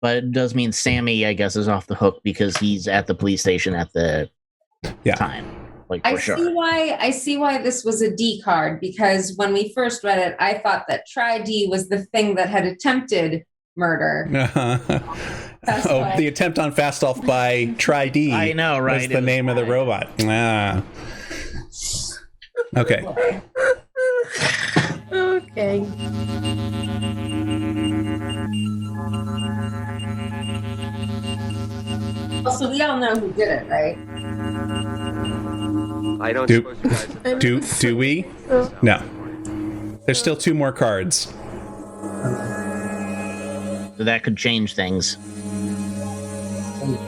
but it does mean Sammy, I guess, is off the hook because he's at the police station at the time. Like, for sure. I see why this was a D card, because when we first read it, I thought that Tri-D was the thing that had attempted murder. The attempt on Fastolf by Tri-D. I know, right? Was the name of the robot. Okay. Okay. Also, we all know who did it, right? I don't do, suppose you guys do we? No. There's still 2 more cards. So that could change things. Wait.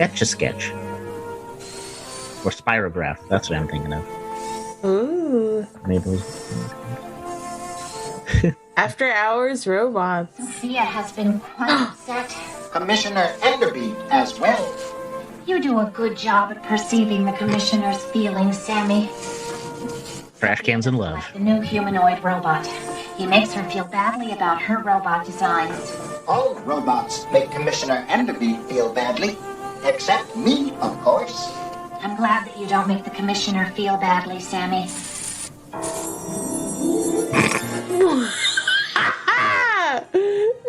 Etch-a-sketch. Or spirograph. That's what I'm thinking of. Ooh. Maybe. After Hours robots. Sophia has been quite upset. Commissioner Enderby as well. You do a good job at perceiving the Commissioner's feelings, Sammy. Trash cans and love. The new humanoid robot. He makes her feel badly about her robot designs. All robots make Commissioner Enderby feel badly. Except me, of course. I'm glad that you don't make the Commissioner feel badly, Sammy.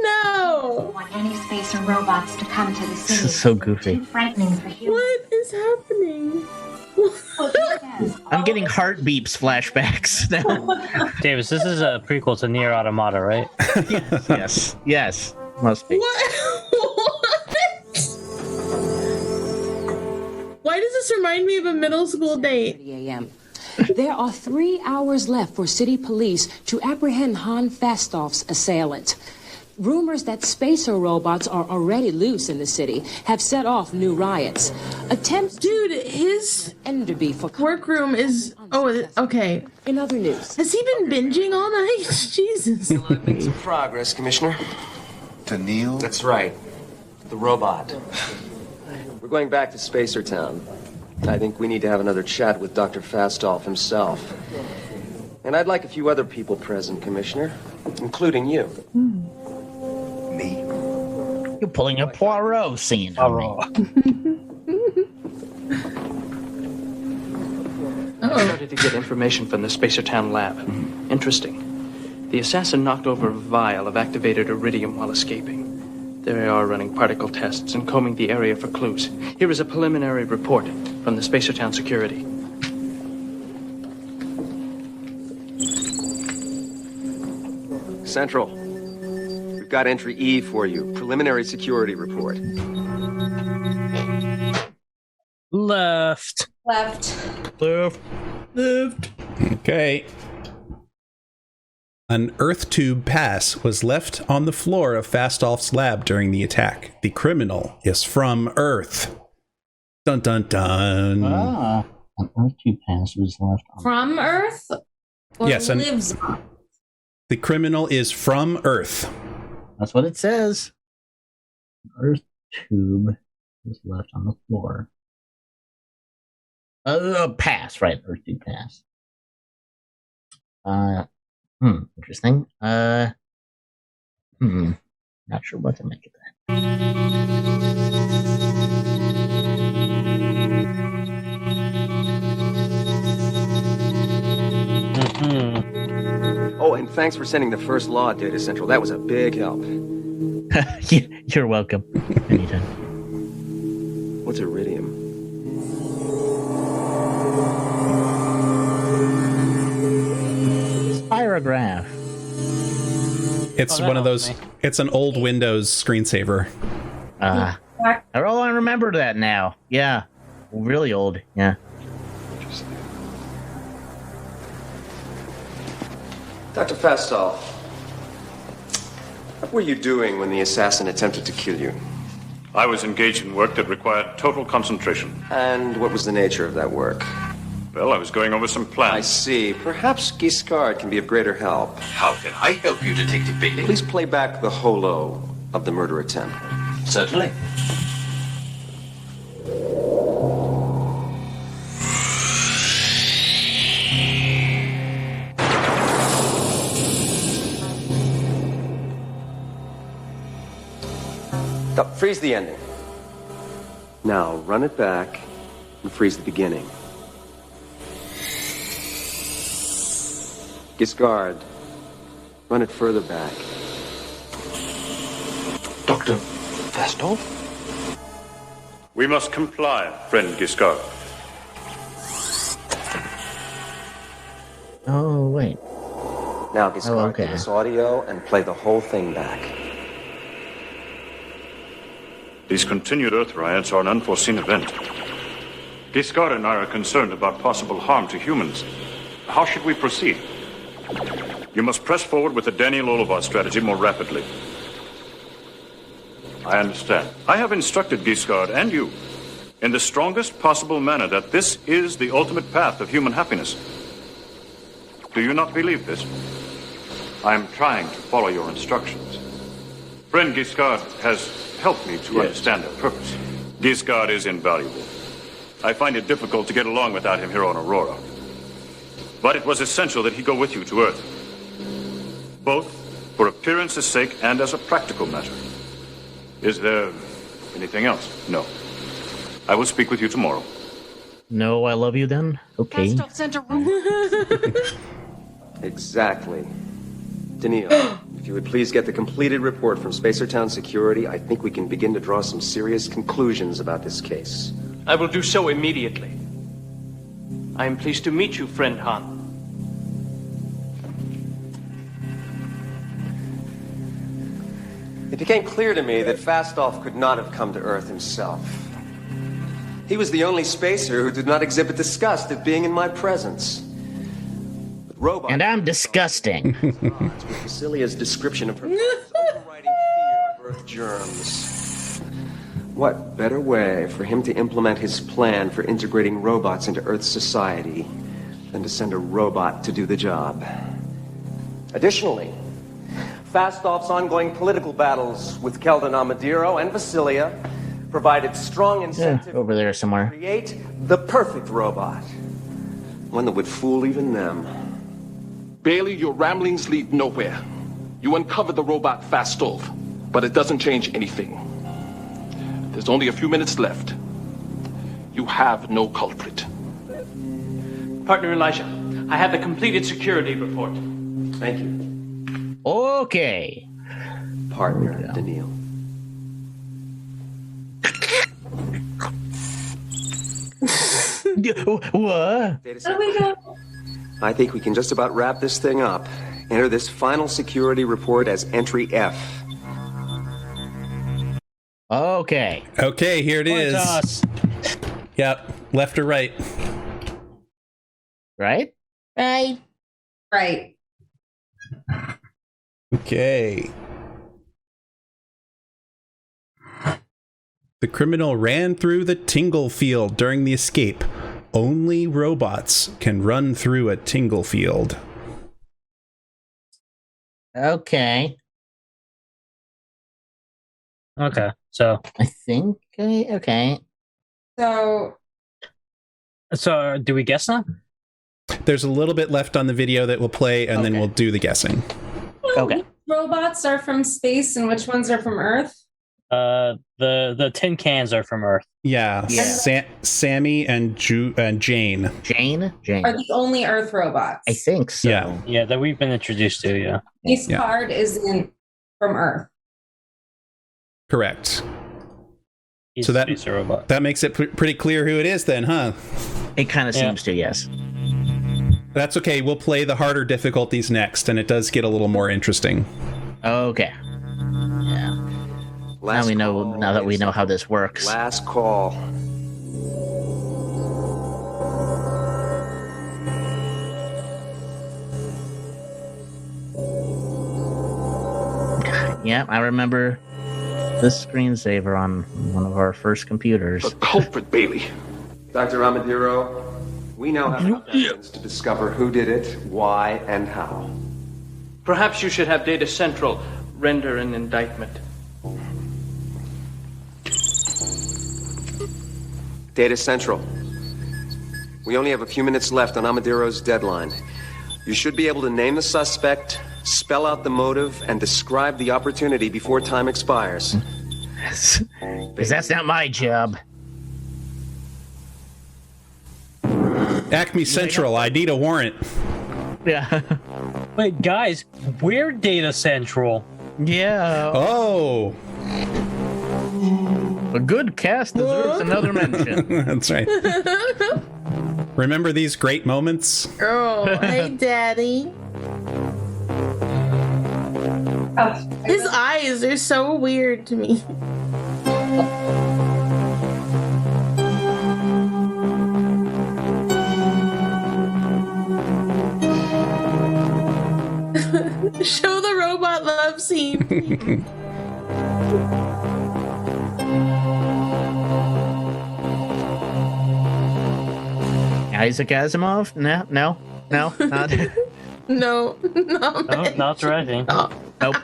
No! I want any spacer robots to come to the city. This is so goofy. Too frightening for humans. What is happening? I'm getting heart beeps flashbacks now. Davis, this is a prequel to Nier Automata, right? Yes. Must be. Why does this remind me of a middle school date? 7:30 a.m. There are 3 hours left for city police to apprehend Han Fastoff's assailant. Rumors that spacer robots are already loose in the city have set off new riots. Attempts his Enderby for workroom is... Oh, okay. In other news. Has he been binging all night? Jesus. Made some progress, Commissioner. To Neil? That's right. The robot. We're going back to Spacer Town. I think we need to have another chat with Dr. Fastoff himself. And I'd like a few other people present, Commissioner, including you. Me? You're pulling a Poirot scene. Poirot. I started to get information from the Spacertown lab. Interesting. The assassin knocked over a vial of activated iridium while escaping. They are running particle tests and combing the area for clues. Here is a preliminary report from the Spacertown security. Central. We've got entry E for you. Preliminary security report. Left. Okay. An Earth tube pass was left on the floor of Fastoff's lab during the attack. The criminal is from Earth. Dun dun dun. An Earth tube pass was left on From Earth? Or Yes, and lives on? the criminal is from Earth. That's what it says. An Earth tube was left on the floor. Pass, right? Earth tube pass. Interesting. Not sure what to make of that. Oh, and thanks for sending the first law data, Central. That was a big help. You're welcome. Anytime. What's iridium? Spirograph. It's one of those. It's an old Windows screensaver. I remember that now. Yeah. Really old. Yeah. Dr. Fastoff, what were you doing when the assassin attempted to kill you? I was engaged in work that required total concentration. And what was the nature of that work? Well, I was going over some plans. I see. Perhaps Giscard can be of greater help. How can I help you, Detective Bailey? Please play back the holo of the murder attempt. Certainly. Freeze the ending. Now, run it back and freeze the beginning. Giscard, run it further back. Dr. Fastoff? We must comply, friend Giscard. Oh, wait. Now, Giscard, give us audio and play the whole thing back. These continued Earth riots are an unforeseen event. Giscard and I are concerned about possible harm to humans. How should we proceed? You must press forward with the Daniel Olivard strategy more rapidly. I understand. I have instructed Giscard and you in the strongest possible manner that this is the ultimate path of human happiness. Do you not believe this? I am trying to follow your instructions. Friend Giscard has helped me to understand their purpose. Giscard is invaluable. I find it difficult to get along without him here on Aurora. But it was essential that he go with you to Earth. Both for appearance's sake and as a practical matter. Is there anything else? No. I will speak with you tomorrow. No, I love you then? Okay. Exactly. Daniil, if you would please get the completed report from Spacertown Security, I think we can begin to draw some serious conclusions about this case. I will do so immediately. I am pleased to meet you, friend Han. It became clear to me that Fastolf could not have come to Earth himself. He was the only spacer who did not exhibit disgust at being in my presence. Robot. And I'm disgusting. With Vasilia's description of her overriding fear of Earth germs. What better way for him to implement his plan for integrating robots into Earth's society than to send a robot to do the job? Additionally, Fastolf's ongoing political battles with Keldon Amadiro and Vasilia provided strong incentive over there somewhere. to create the perfect robot. One that would fool even them. Bailey, your ramblings lead nowhere. You uncovered the robot Fastolf, but it doesn't change anything. There's only a few minutes left. You have no culprit. Partner Elijah, I have the completed security report. Thank you. Okay. Partner Daniil. What? I think we can just about wrap this thing up. Enter this final security report as entry F. Okay. Okay, here it is. Toss. Yep. Left or right? Right? Right. Right. Okay. The criminal ran through the tingle field during the escape. Only robots can run through a tingle field. Okay. Okay, so I think okay. So do we guess now? There's a little bit left on the video that we'll play, and then we'll do the guessing. Okay. Which robots are from space and which ones are from Earth? The tin cans are from Earth. Yeah. Sammy and Jane. Jane. Are the only Earth robots? I think so. Yeah. That we've been introduced to. Yeah. This card is from Earth. Correct. He's so a spacer robot. That makes it pretty clear who it is then, huh? It kind of seems to, yes. That's okay. We'll play the harder difficulties next, and it does get a little more interesting. Okay. Yeah. Now that we know how this works. Last call. Yeah, I remember this screensaver on one of our first computers. The culprit, Bailey. Dr. Amadiro, we now have enough evidence to discover who did it, why, and how. Perhaps you should have Data Central render an indictment. Data Central. We only have a few minutes left on Amadiro's deadline. You should be able to name the suspect, spell out the motive, and describe the opportunity before time expires. Because that's not my job. Acme Central, I need a warrant. Yeah. Wait, guys, we're Data Central. Yeah. Oh. A good cast deserves another mention. That's right. Remember these great moments? Oh, hey, Daddy. His eyes are so weird to me. Show the robot love scene. Isaac Asimov? No, not. No, not thriving. Oh, nope.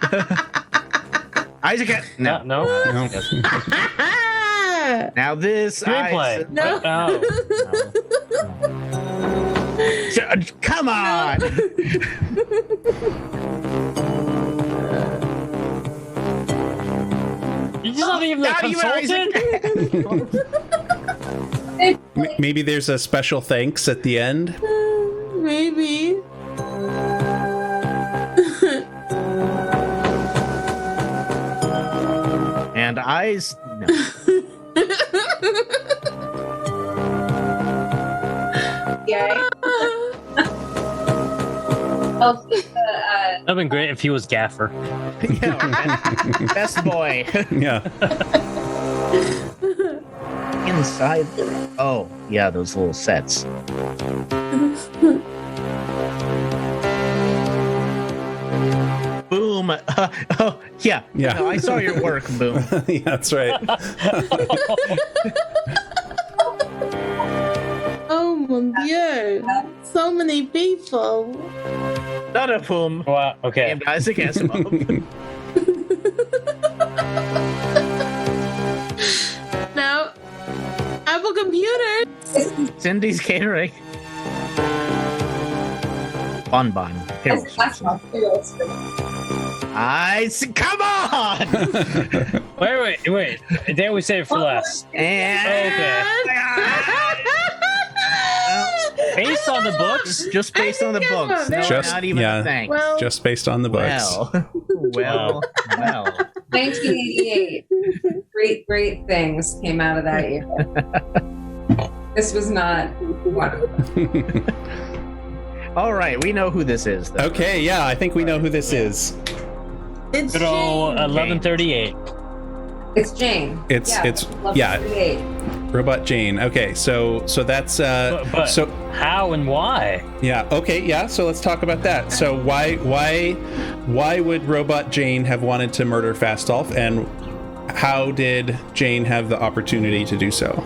Isaac. No. No. Now this Screenplay. No. Come on. You're not even a consultant? Maybe there's a special thanks at the end. Maybe. And eyes. No. Yeah. That'd been great if he was Gaffer. Best boy. Yeah. Inside. Oh, yeah, those little sets. Boom. Oh, yeah. Yeah. No, I saw your work, Boom. Yeah, that's right. Oh mon dieu. So many people. None of whom. Wow, okay. Named Isaac Asimov. Now, Apple computers. Cindy's Catering. Bonbon. Come on! Wait. Then we save it for last. And okay. Based on the books? Just based on the books. No, not even a thanks. Well, just based on the books. Well. 1988. Great things came out of that year. This was not one of them. All right, we know who this is, though. Okay, yeah, I think we know who this is. It's Good old 1138. It's Jane. It's 1138. Robot Jane. Okay, so that's But so how and why? yeah, okay, yeah, so let's talk about that. So why would Robot Jane have wanted to murder Fastolf, and how did Jane have the opportunity to do so?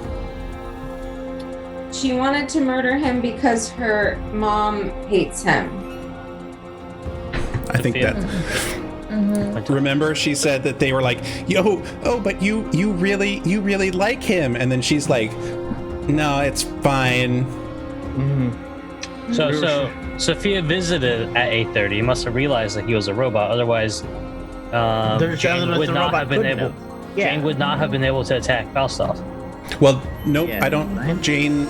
She wanted to murder him because her mom hates him. I think that. Remember, she said that they were like, but you really like him, and then she's like, no, it's fine. Mm-hmm. So Sophia visited at 8:30. Must have realized that he was a robot. Otherwise, Jane would not have been able. Jane would not have been able to attack Falstaff. Well, nope, I don't. Jane.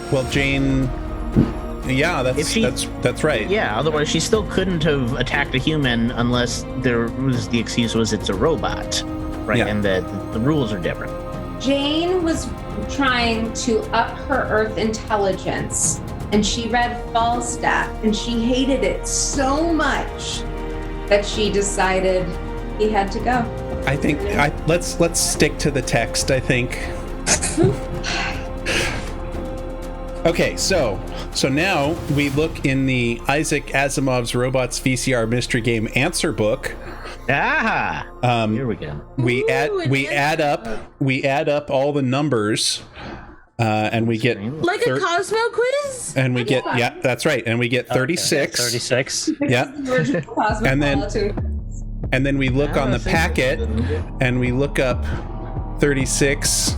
Yeah, that's right. Yeah, otherwise she still couldn't have attacked a human unless there was the excuse was it's a robot, right? Yeah. And the rules are different. Jane was trying to up her Earth intelligence, and she read Falstaff, and she hated it so much that she decided he had to go. I think let's stick to the text, I think. Okay, so now we look in the Isaac Asimov's Robots VCR Mystery Game Answer Book. Here we go. We add up all the numbers, and we get like a Cosmo quiz. And we get that's right, and we get 36. 36. Yeah. And then we look on the packet, and we look up 36.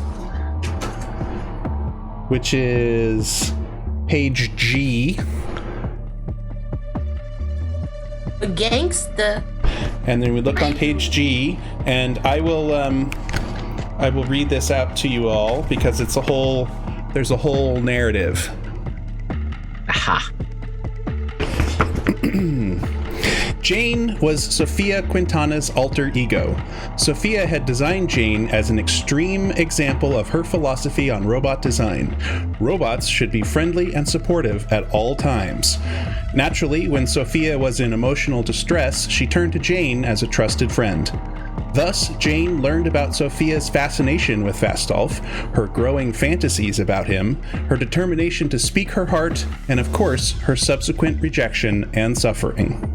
Which is page G. A gangsta. And then we look on page G, and I will read this out to you all because there's a whole narrative. Aha. Jane was Sophia Quintana's alter ego. Sophia had designed Jane as an extreme example of her philosophy on robot design. Robots should be friendly and supportive at all times. Naturally, when Sophia was in emotional distress, she turned to Jane as a trusted friend. Thus, Jane learned about Sophia's fascination with Fastolf, her growing fantasies about him, her determination to speak her heart, and of course, her subsequent rejection and suffering.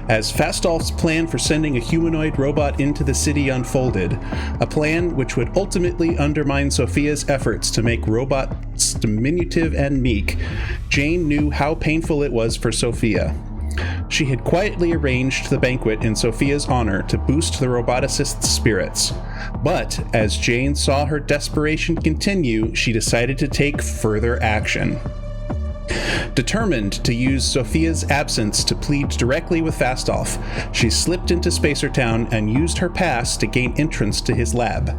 As Fastolf's plan for sending a humanoid robot into the city unfolded, a plan which would ultimately undermine Sophia's efforts to make robots diminutive and meek, Jane knew how painful it was for Sophia. She had quietly arranged the banquet in Sophia's honor to boost the roboticist's spirits. But as Jane saw her desperation continue, she decided to take further action. Determined to use Sophia's absence to plead directly with Fastolf, she slipped into Spacertown and used her pass to gain entrance to his lab.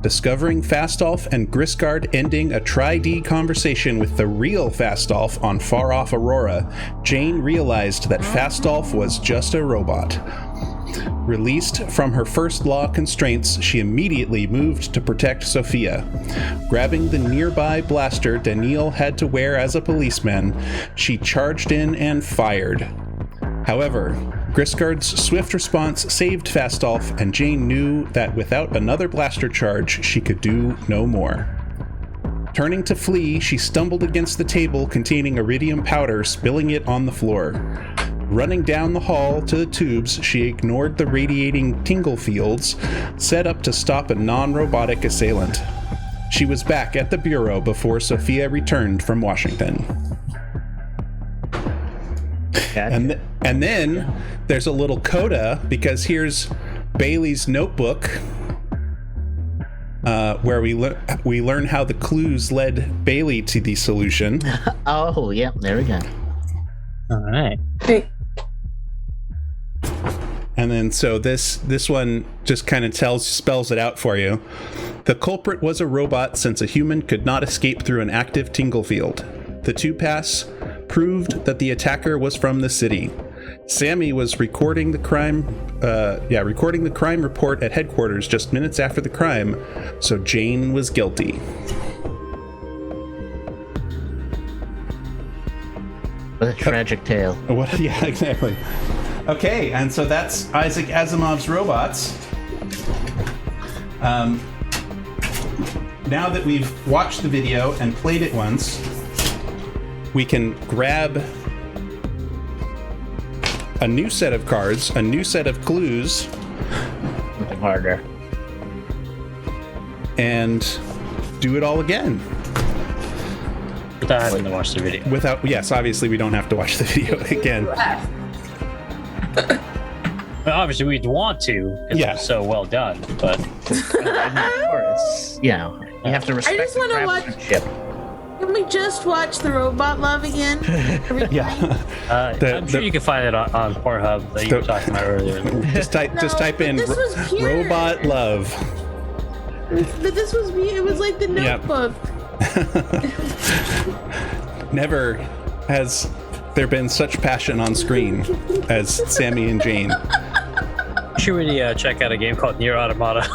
Discovering Fastolf and Grisgard ending a tri-D conversation with the real Fastolf on far-off Aurora, Jane realized that Fastolf was just a robot. Released from her first law constraints, she immediately moved to protect Sophia. Grabbing the nearby blaster Daniil had to wear as a policeman, she charged in and fired. However, Grisgard's swift response saved Fastolf, and Jane knew that without another blaster charge, she could do no more. Turning to flee, she stumbled against the table containing iridium powder, spilling it on the floor. Running down the hall to the tubes, she ignored the radiating tingle fields, set up to stop a non-robotic assailant. She was back at the bureau before Sophia returned from Washington. And then there's a little coda, because here's Bailey's notebook, where we learn how the clues led Bailey to the solution. Oh, yeah, there we go. All right. And then so this one just kind of spells it out for you. The culprit was a robot, since a human could not escape through an active tingle field. The 2-pass proved that the attacker was from the city. Sammy was recording the crime report at headquarters just minutes after the crime, so Jane was guilty. What a tragic tale. Yeah, exactly. Okay, and so that's Isaac Asimov's Robots. Now that we've watched the video and played it once, we can grab a new set of cards, a new set of clues. Something harder. And do it all again. Without having to watch the video. Yes, obviously we don't have to watch the video again. Well, obviously we'd want to, because it was so well done, but... you have to respect I just want to watch... Can we just watch the robot love again? I'm sure you can find it on Pornhub that you were talking about earlier. Just type in robot love. But this was it was like the Notebook. Never has there been such passion on screen as Sammy and Jane. You should really check out a game called Nier Automata.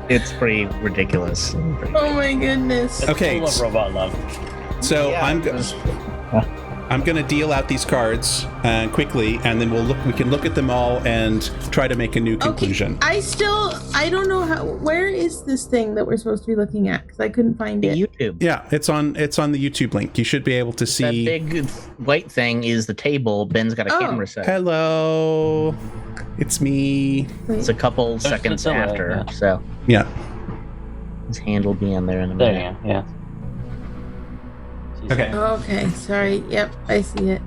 It's pretty ridiculous. Oh my goodness. Okay. I love robot love. So I'm going to deal out these cards quickly, and then we can look at them all and try to make a new conclusion. Okay. I don't know where is this thing that we're supposed to be looking at, because I couldn't find it. YouTube. Yeah, it's on the YouTube link. You should be able to see. That big white thing is the table. Ben's got a camera set. Hello. It's me. It's a couple seconds after, so. Yeah. His hand will be in there in a minute. Yeah. Okay. Okay, sorry. Yep, I see it.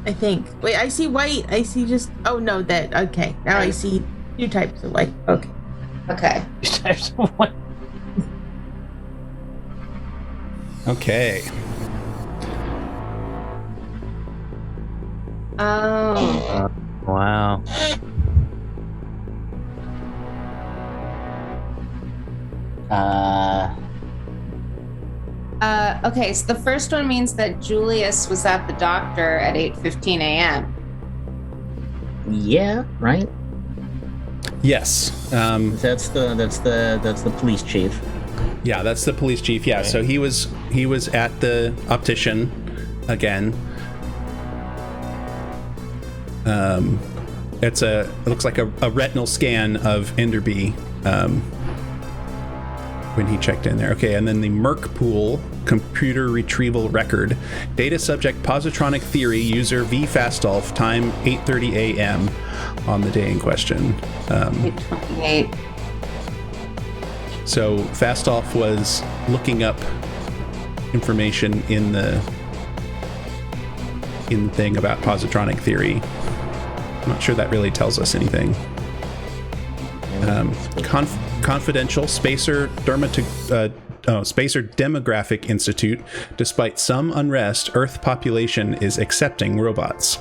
I think. Wait, I see white. I see just... Oh, no, that... Okay, now I see 2 types of white. Okay. Okay. 2 types of white. Okay. Oh. Wow. Okay, so the first one means that Julius was at the doctor at 8:15 a.m. Yeah, right? Yes. That's the police chief. Yeah, that's the police chief. Yeah, so he was at the optician again. It looks like a retinal scan of Enderby when he checked in there. Okay, and then the Merc Pool computer retrieval record. Data subject positronic theory user V Fastolf, time 8:30 a.m. on the day in question. 8:28. So Fastolf was looking up information in the in the thing about positronic theory. I'm not sure that really tells us anything. Confidential Spacer Demographic Institute. Despite some unrest, Earth population is accepting robots.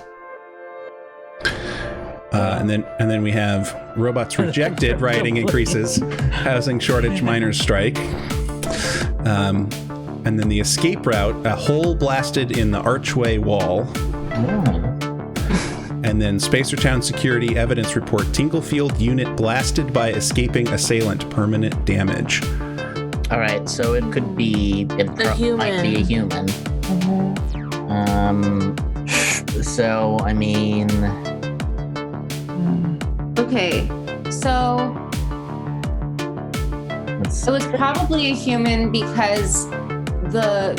And then we have robots rejected, rioting increases, housing shortage, miners strike. And then the escape route, a hole blasted in the archway wall. And then Spacertown security evidence report, Tinklefield unit blasted by escaping assailant, permanent damage. All right, so it could be, might be a human. So I mean, okay, so it was probably a human because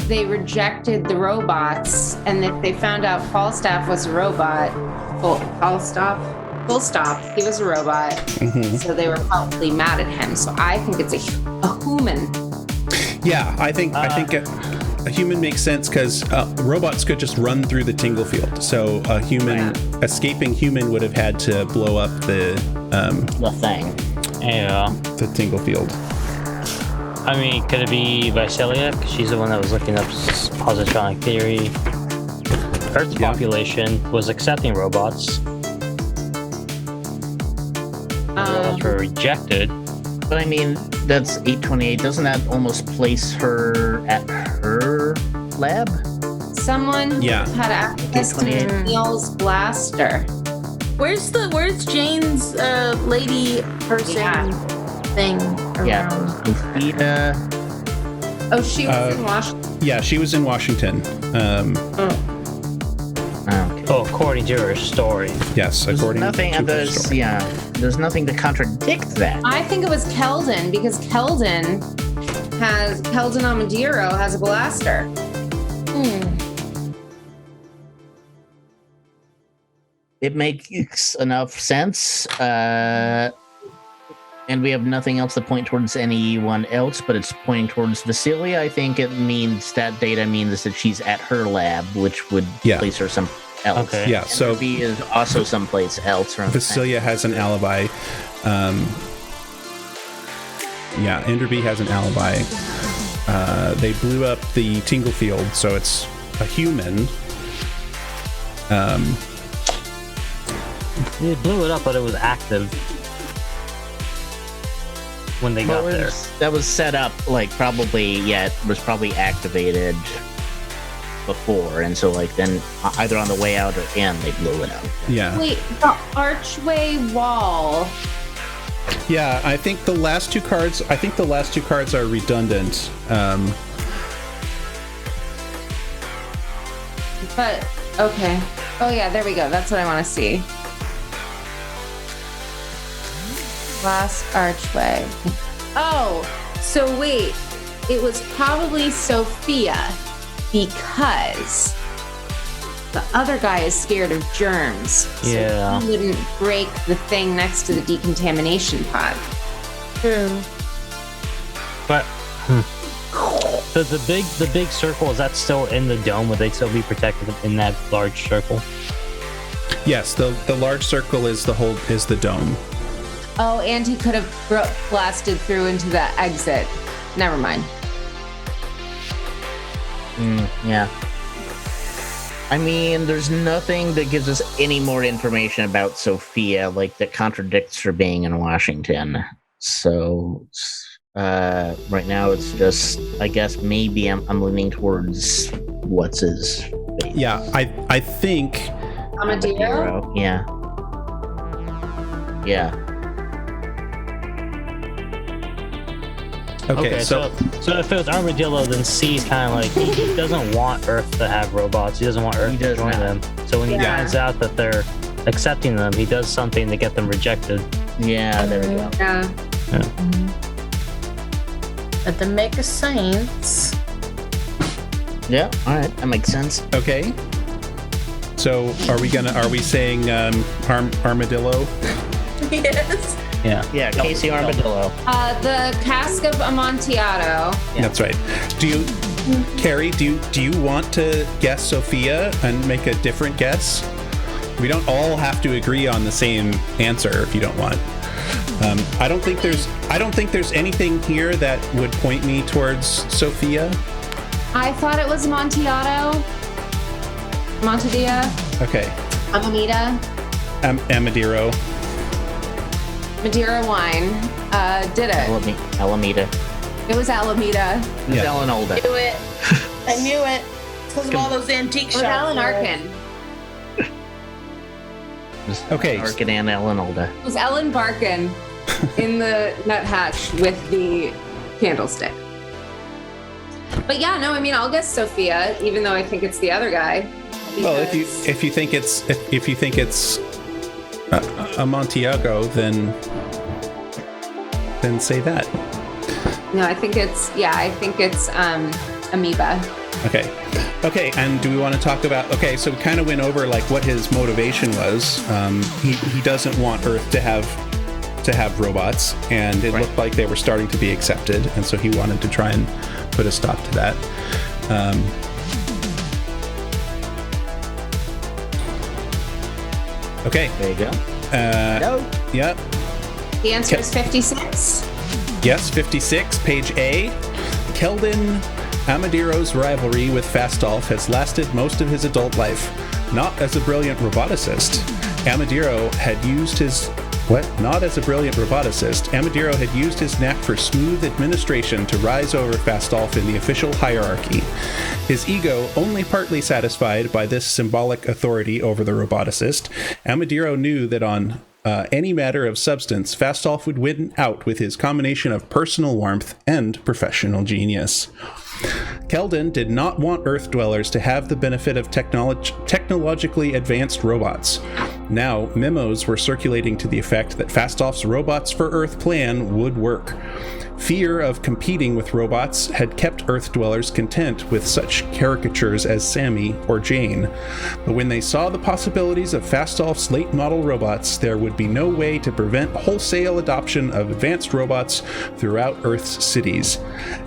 they rejected the robots, and if they found out Falstaff was a robot, full stop, he was a robot. So they were probably mad at him. So I think it's a human. Yeah, I think a human makes sense because robots could just run through the Tinklefield. So a human, escaping human, would have had to blow up the thing. Yeah, the Tinklefield. I mean, could it be Visalia? She's the one that was looking up positronic theory. Earth's population was accepting robots. Robots were rejected. But I mean, that's 828. Doesn't that almost place her at her lab? Someone had access to Neil's blaster. Where's Jane's lady person thing around? Oh, she was in Washington. Yeah, she was in Washington. According to her story. Yes, according to her story. There's nothing to contradict that. I think it was Keldon, because Keldon Amadiro has a blaster. It makes enough sense. And we have nothing else to point towards anyone else, but it's pointing towards Vasilia. I think it means that data means that she's at her lab, which would place her some else. Okay. Yeah, so B is also someplace else. Vasilia has an alibi. Enderby has an alibi. They blew up the Tinklefield, so it's a human. They blew it up, but it was active when they got there. That was set up, it was probably activated before, and so then either on the way out or in, they blew it up. Yeah. Wait, the archway wall. Yeah, I think the last two cards are redundant. But okay. Oh yeah, there we go. That's what I want to see. Last archway. Oh, so wait. It was probably Sophia because the other guy is scared of germs. So he wouldn't break the thing next to the decontamination pod. True. But the big circle, is that still in the dome? Would they still be protected in that large circle? Yes, the large circle is the dome. Oh, and he could have blasted through into the exit. Never mind. Yeah. I mean, there's nothing that gives us any more information about Sophia, that contradicts her being in Washington. So, right now it's just, I guess maybe I'm leaning towards what's his face. Yeah, I think Amadiro? Yeah. Okay, so if it was Armadillo, then C's kind of he doesn't want Earth to have robots. He doesn't want Earth to join them. So when he finds out that they're accepting them, he does something to get them rejected. Yeah, there we go. Yeah. Let them make a science. Yeah, all right, that makes sense. Okay. So are we saying Armadillo? Yes. Yeah, Casey Armadillo. The Cask of Amontillado. That's right. Carrie, do you want to guess Sophia and make a different guess? We don't all have to agree on the same answer if you don't want. I don't think there's anything here that would point me towards Sophia. I thought it was Montedillo. Okay. Amanita. Amadiro. Madeira wine. Did it. Alameda. It was Alameda. It was Ellen Olda. I knew it. I knew it. Because of all those antique shops. Alan Arkin. Okay. Arkin and Ellen Olda. It was Ellen Barkin in the nuthatch with the candlestick. But yeah, no, I mean, I'll guess Sophia, even though I think it's the other guy. Well, if you think it's Amontillado, then say that. No, I think it's Amoeba. Okay, and do we want to talk about? Okay, so we kind of went over like what his motivation was. He doesn't want Earth to have robots, and it looked like they were starting to be accepted, and so he wanted to try and put a stop to that. Okay. There you go. No. Yep. The answer is 56. Yes, 56, page A. Keldon Amadiro's rivalry with Fastolf has lasted most of his adult life. Not as a brilliant roboticist, Amadiro had used his knack for smooth administration to rise over Fastolf in the official hierarchy. His ego only partly satisfied by this symbolic authority over the roboticist, Amadiro knew that on any matter of substance, Fastolf would win out with his combination of personal warmth and professional genius. Keldon did not want Earth dwellers to have the benefit of technologically advanced robots. Now, memos were circulating to the effect that Fastolf's Robots for Earth plan would work. Fear of competing with robots had kept Earth dwellers content with such caricatures as Sammy or Jane. But when they saw the possibilities of Fastolf's late model robots, there would be no way to prevent wholesale adoption of advanced robots throughout Earth's cities.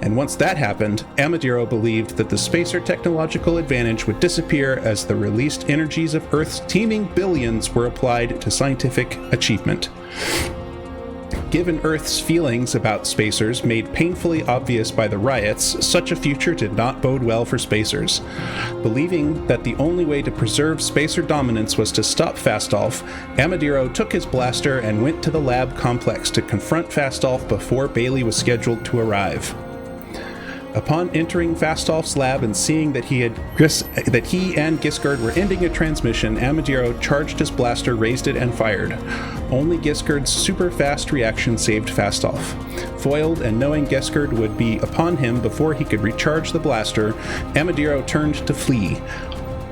And once that happened, Amadiro believed that the spacer technological advantage would disappear as the released energies of Earth's teeming billions were applied to scientific achievement. Given Earth's feelings about spacers made painfully obvious by the riots, such a future did not bode well for spacers. Believing that the only way to preserve spacer dominance was to stop Fastolf, Amadiro took his blaster and went to the lab complex to confront Fastolf before Bailey was scheduled to arrive. Upon entering Fastolf's lab and seeing that he and Gisgard were ending a transmission, Amadiro charged his blaster, raised it, and fired. Only Gisgard's super-fast reaction saved Fastolf. Foiled and knowing Gisgard would be upon him before he could recharge the blaster, Amadiro turned to flee.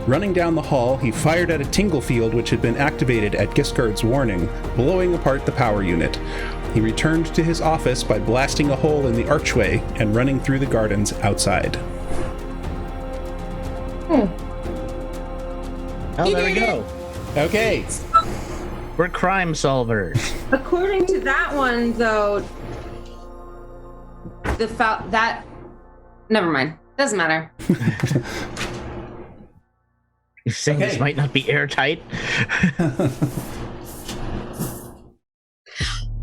Running down the hall, he fired at a tingle field which had been activated at Gisgard's warning, blowing apart the power unit. He returned to his office by blasting a hole in the archway and running through the gardens outside. Oh, there we go. Okay. We're crime solvers. According to that one, though, never mind. Doesn't matter. You're saying this might not be airtight?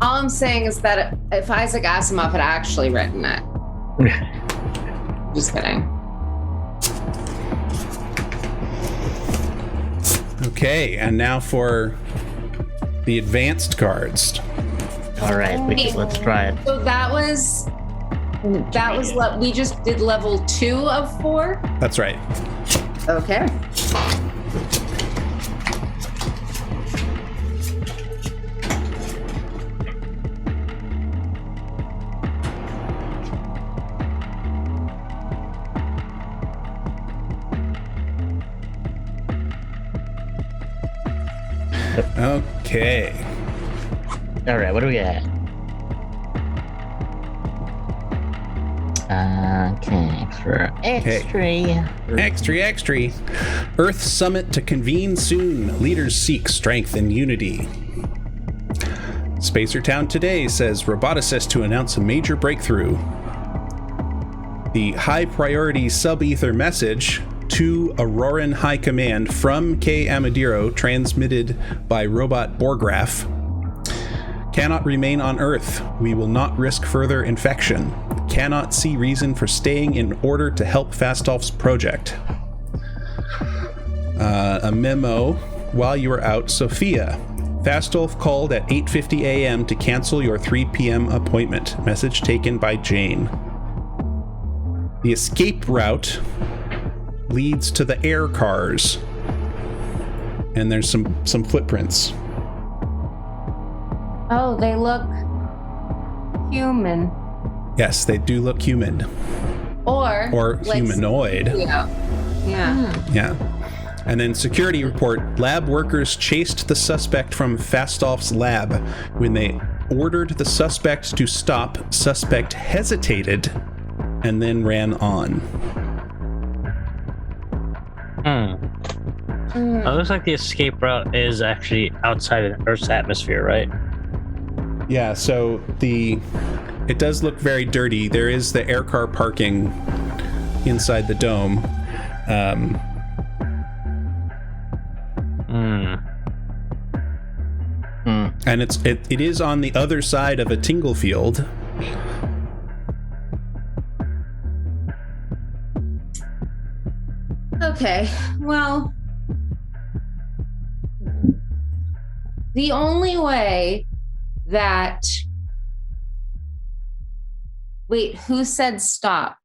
All I'm saying is that if Isaac Asimov had actually written it. Just kidding. Okay, and now for the advanced cards. All right, let's try it. So we just did level 2 of 4? That's right. Okay. Okay. All right, what do we got? Extra. Earth Summit to convene soon. Leaders seek strength and unity. Spacertown Today says roboticist to announce a major breakthrough. The high priority sub-ether message to Auroran High Command from K. Amadiro, transmitted by robot Borgraph. Cannot remain on Earth. We will not risk further infection. Cannot see reason for staying in order to help Fastolf's project. A memo. While you were out, Sophia. Fastolf called at 8:50 a.m. to cancel your 3 p.m. appointment. Message taken by Jane. The escape route leads to the air cars. And there's some footprints. Oh, they look human. Yes, they do look human. Or like humanoid. Yeah. Yeah. And then security report, lab workers chased the suspect from Fastolf's lab. When they ordered the suspect to stop, suspect hesitated and then ran on. It looks like the escape route is actually outside of Earth's atmosphere, right? Yeah, so it does look very dirty. There is the air car parking inside the dome. And it is on the other side of a tingle field. Okay, well, the only way that... Wait, who said stop?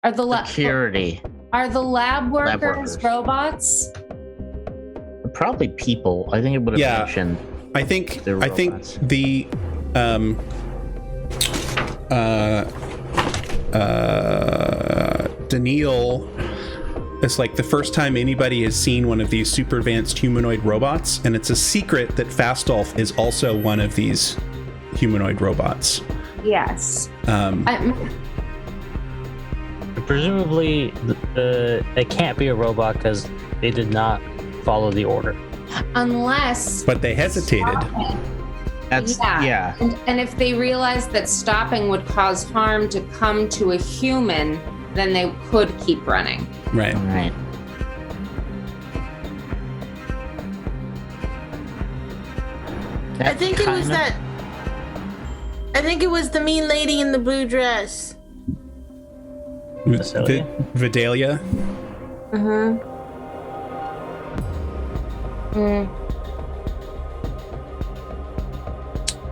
Are the security? Are the lab workers robots? Probably people. I think it would have mentioned. I think the Daniil, it's like the first time anybody has seen one of these super advanced humanoid robots, and it's a secret that Fastolf is also one of these humanoid robots. Yes. Presumably, it can't be a robot because they did not follow the order. Unless... But they hesitated. Yeah. And if they realized that stopping would cause harm to come to a human, then they could keep running. Right. I think it was that... I think it was the mean lady in the blue dress. Vidalia?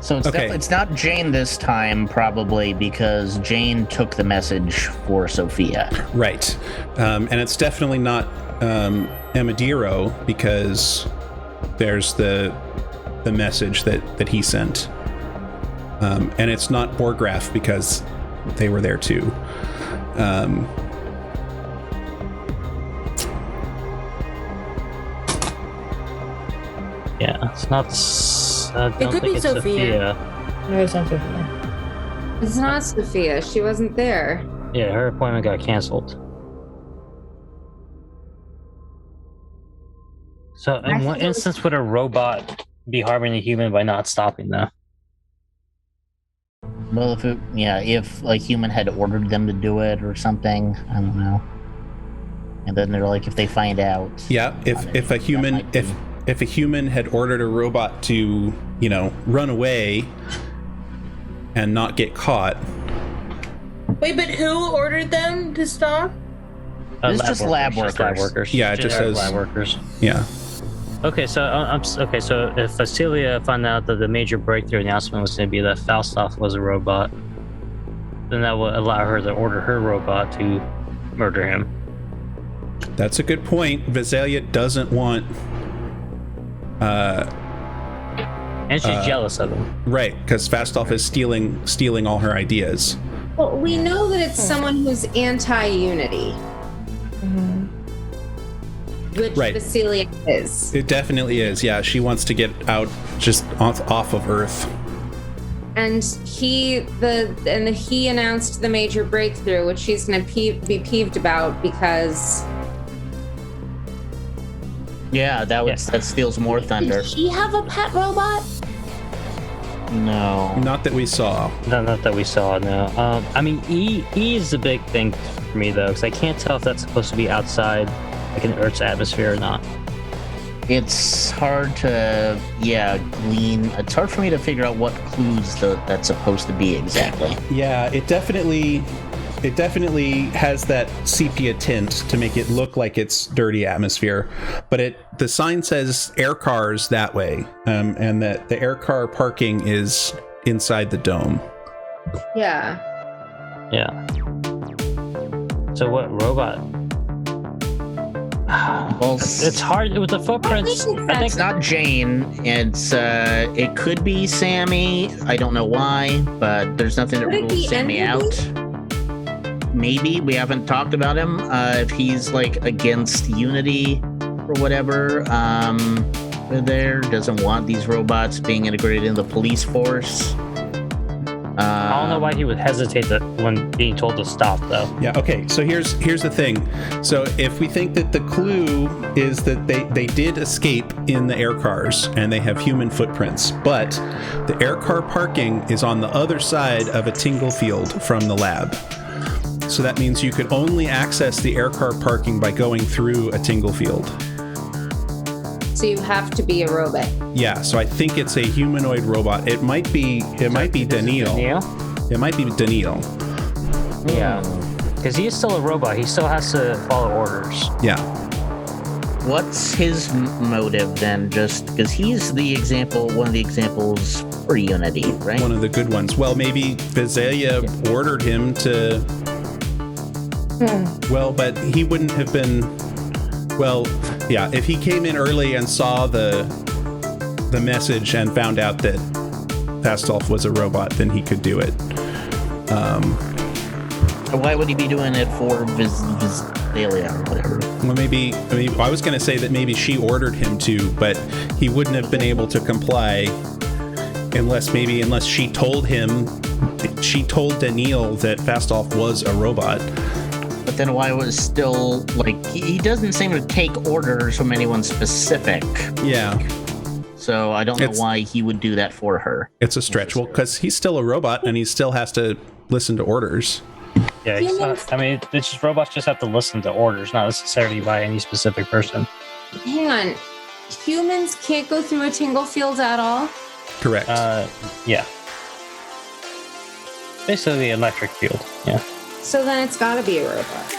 So it's not Jane this time, probably, because Jane took the message for Sophia. Right. And it's definitely not Amadiro, because there's the message that he sent. And it's not Borgraph, because they were there too. Yeah, it's not. It could be Sophia. No, it's not Sophia. It's not Sophia. She wasn't there. Yeah, her appointment got canceled. So, in what instance would a robot be harming a human by not stopping them? Well, if a human had ordered them to do it or something, I don't know. And then they're like, if they find out. Yeah, if a human had ordered a robot to, run away and not get caught. Wait, but who ordered them to stop? It's just lab workers. Yeah, it just says lab workers. Yeah. Okay, so so if Vasilia found out that the major breakthrough announcement was going to be that Falstaff was a robot, then that would allow her to order her robot to murder him. That's a good point. Visalia doesn't want. And she's jealous of him. Right, because Fastolf is stealing all her ideas. Well, we know that it's someone who's anti-unity. Which Vasilia is. It definitely is, yeah. She wants to get out, just off of Earth. And he announced the major breakthrough, which she's going to be peeved about because... Yeah, that steals more thunder. Does she have a pet robot? No. Not that we saw. No, not that we saw, no. I mean, E is the big thing for me, though, because I can't tell if that's supposed to be outside, like in Earth's atmosphere or not. It's hard to, glean. It's hard for me to figure out what clues that's supposed to be exactly. Yeah, it definitely has that sepia tint to make it look like it's dirty atmosphere, but the sign says air cars that way, and that the air car parking is inside the dome. Yeah. So what robot? Well, it's hard with the footprints. I think it's not Jane. It could be Sammy. I don't know why, but there's nothing that rules Sammy out. Maybe we haven't talked about him. If he's like against Unity or whatever, doesn't want these robots being integrated in the police force. I don't know why he would hesitate when being told to stop, though. Yeah. Okay. So here's the thing. So if we think that the clue is that they did escape in the air cars and they have human footprints, but the air car parking is on the other side of a tingle field from the lab. So that means you could only access the air car parking by going through a tingle field. So you have to be a robot. Yeah, so I think it's a humanoid robot. It might be Daniil. It might be Daniil. Yeah, because he is still a robot. He still has to follow orders. Yeah. What's his motive then? Just because he's one of the examples for Unity, right? One of the good ones. Well, maybe Visalia ordered him to. Well, but he wouldn't have been. Well, yeah, if he came in early and saw the message and found out that Fastolf was a robot, then he could do it. Why would he be doing it for Visalia or whatever? Well, I was going to say that maybe she ordered him to, but he wouldn't have been able to comply unless she told Daniil that Fastolf was a robot. But then why was still, he doesn't seem to take orders from anyone specific. Yeah. So I don't know why he would do that for her. It's a stretch. Well, because he's still a robot and he still has to listen to orders. Yeah, it's just robots just have to listen to orders, not necessarily by any specific person. Hang on. Humans can't go through a tingle field at all? Correct. Yeah. Basically the electric field, yeah. So then it's got to be a robot.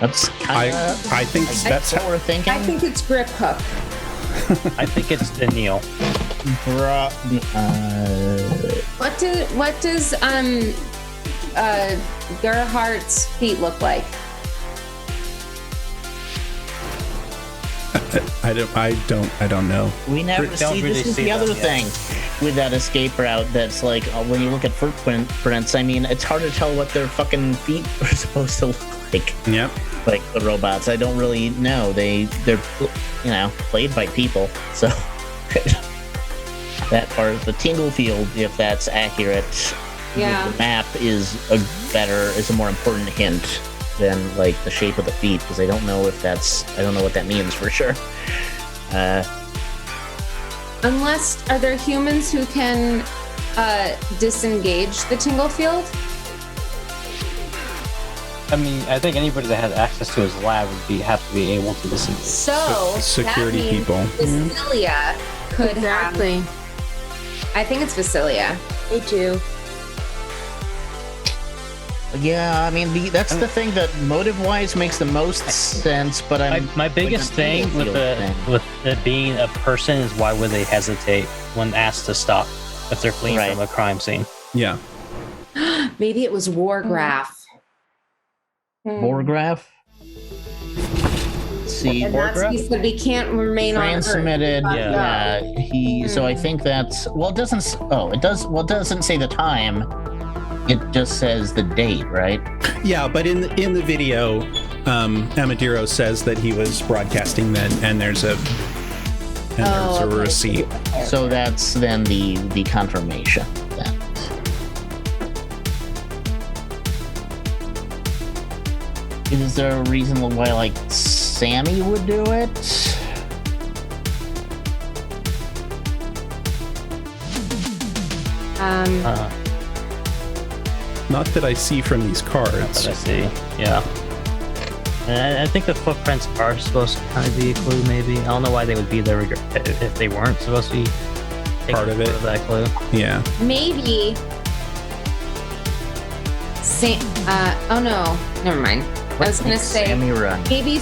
That's kind of... I think that's what we're thinking. I think it's Grip Hook. I think it's Daniil. What does Gerhardt's feet look like? I don't know. We never see. This is the other thing with that escape route. That's like when you look at footprints. I mean, it's hard to tell what their fucking feet are supposed to look like. Yep. Like the robots, I don't really know. They're played by people. So that part, the tingle field, if that's accurate, the map is a more important hint than like the shape of the feet, because I don't know what that means for sure. Unless, are there humans who can disengage the tingle field? I mean, I think anybody that has access to his lab would have to be able to disengage. So security that means people. Visalia could exactly. I think it's Visalia. Me too. Yeah, I mean, that's the thing that motive-wise makes the most sense. But my biggest thing with it being a person is why would they hesitate when asked to stop if they're fleeing from a crime scene? Yeah. Maybe it was Wargraph. Wargraph. See, Wargraph. He said we can't remain transmitted. on Earth. Yeah. So I think that's it doesn't. Oh, it does. Well, it doesn't say the time. It just says the date, right? Yeah, but in the video, Amadiro says that he was broadcasting then, and there's a receipt. So that's then the confirmation. Then. Is there a reason why Sammy would do it? Not that I see from these cards. Not that I see. Yeah. And I think the footprints are supposed to kind of be a clue, maybe. I don't know why they would be there if they weren't supposed to be part of it. Of that clue. Yeah. Maybe. Oh no, never mind. I was gonna say Sammy run? maybe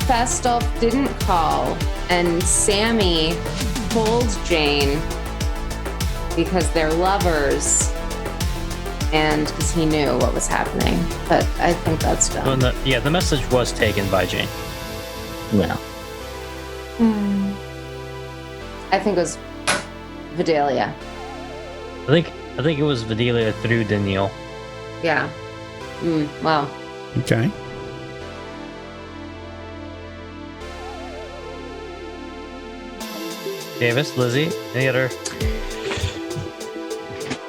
Fastolf didn't call, and Sammy told Jane because they're lovers. And because he knew what was happening. But I think that's dumb. Well, the message was taken by Jane. Well. I think it was Vidalia. I think it was Vidalia through Daniil. Yeah. Wow. Okay. Davis, Lizzie, any other?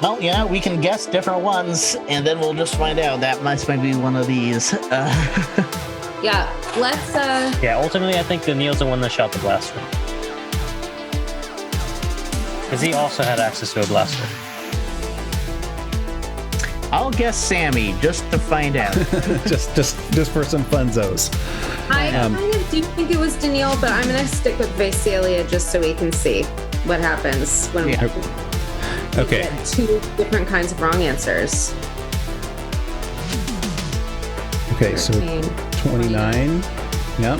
Well, yeah, we can guess different ones, and then we'll just find out. That might be one of these. Yeah, let's. Yeah, ultimately, I think Daniil's the one that shot the blaster. Because he also had access to a blaster. I'll guess Sammy, just to find out. just for some funzos. I kind of do think it was Daniil, but I'm gonna stick with Visalia just so we can see what happens when we Okay. get two different kinds of wrong answers. Okay, so 29. Yep.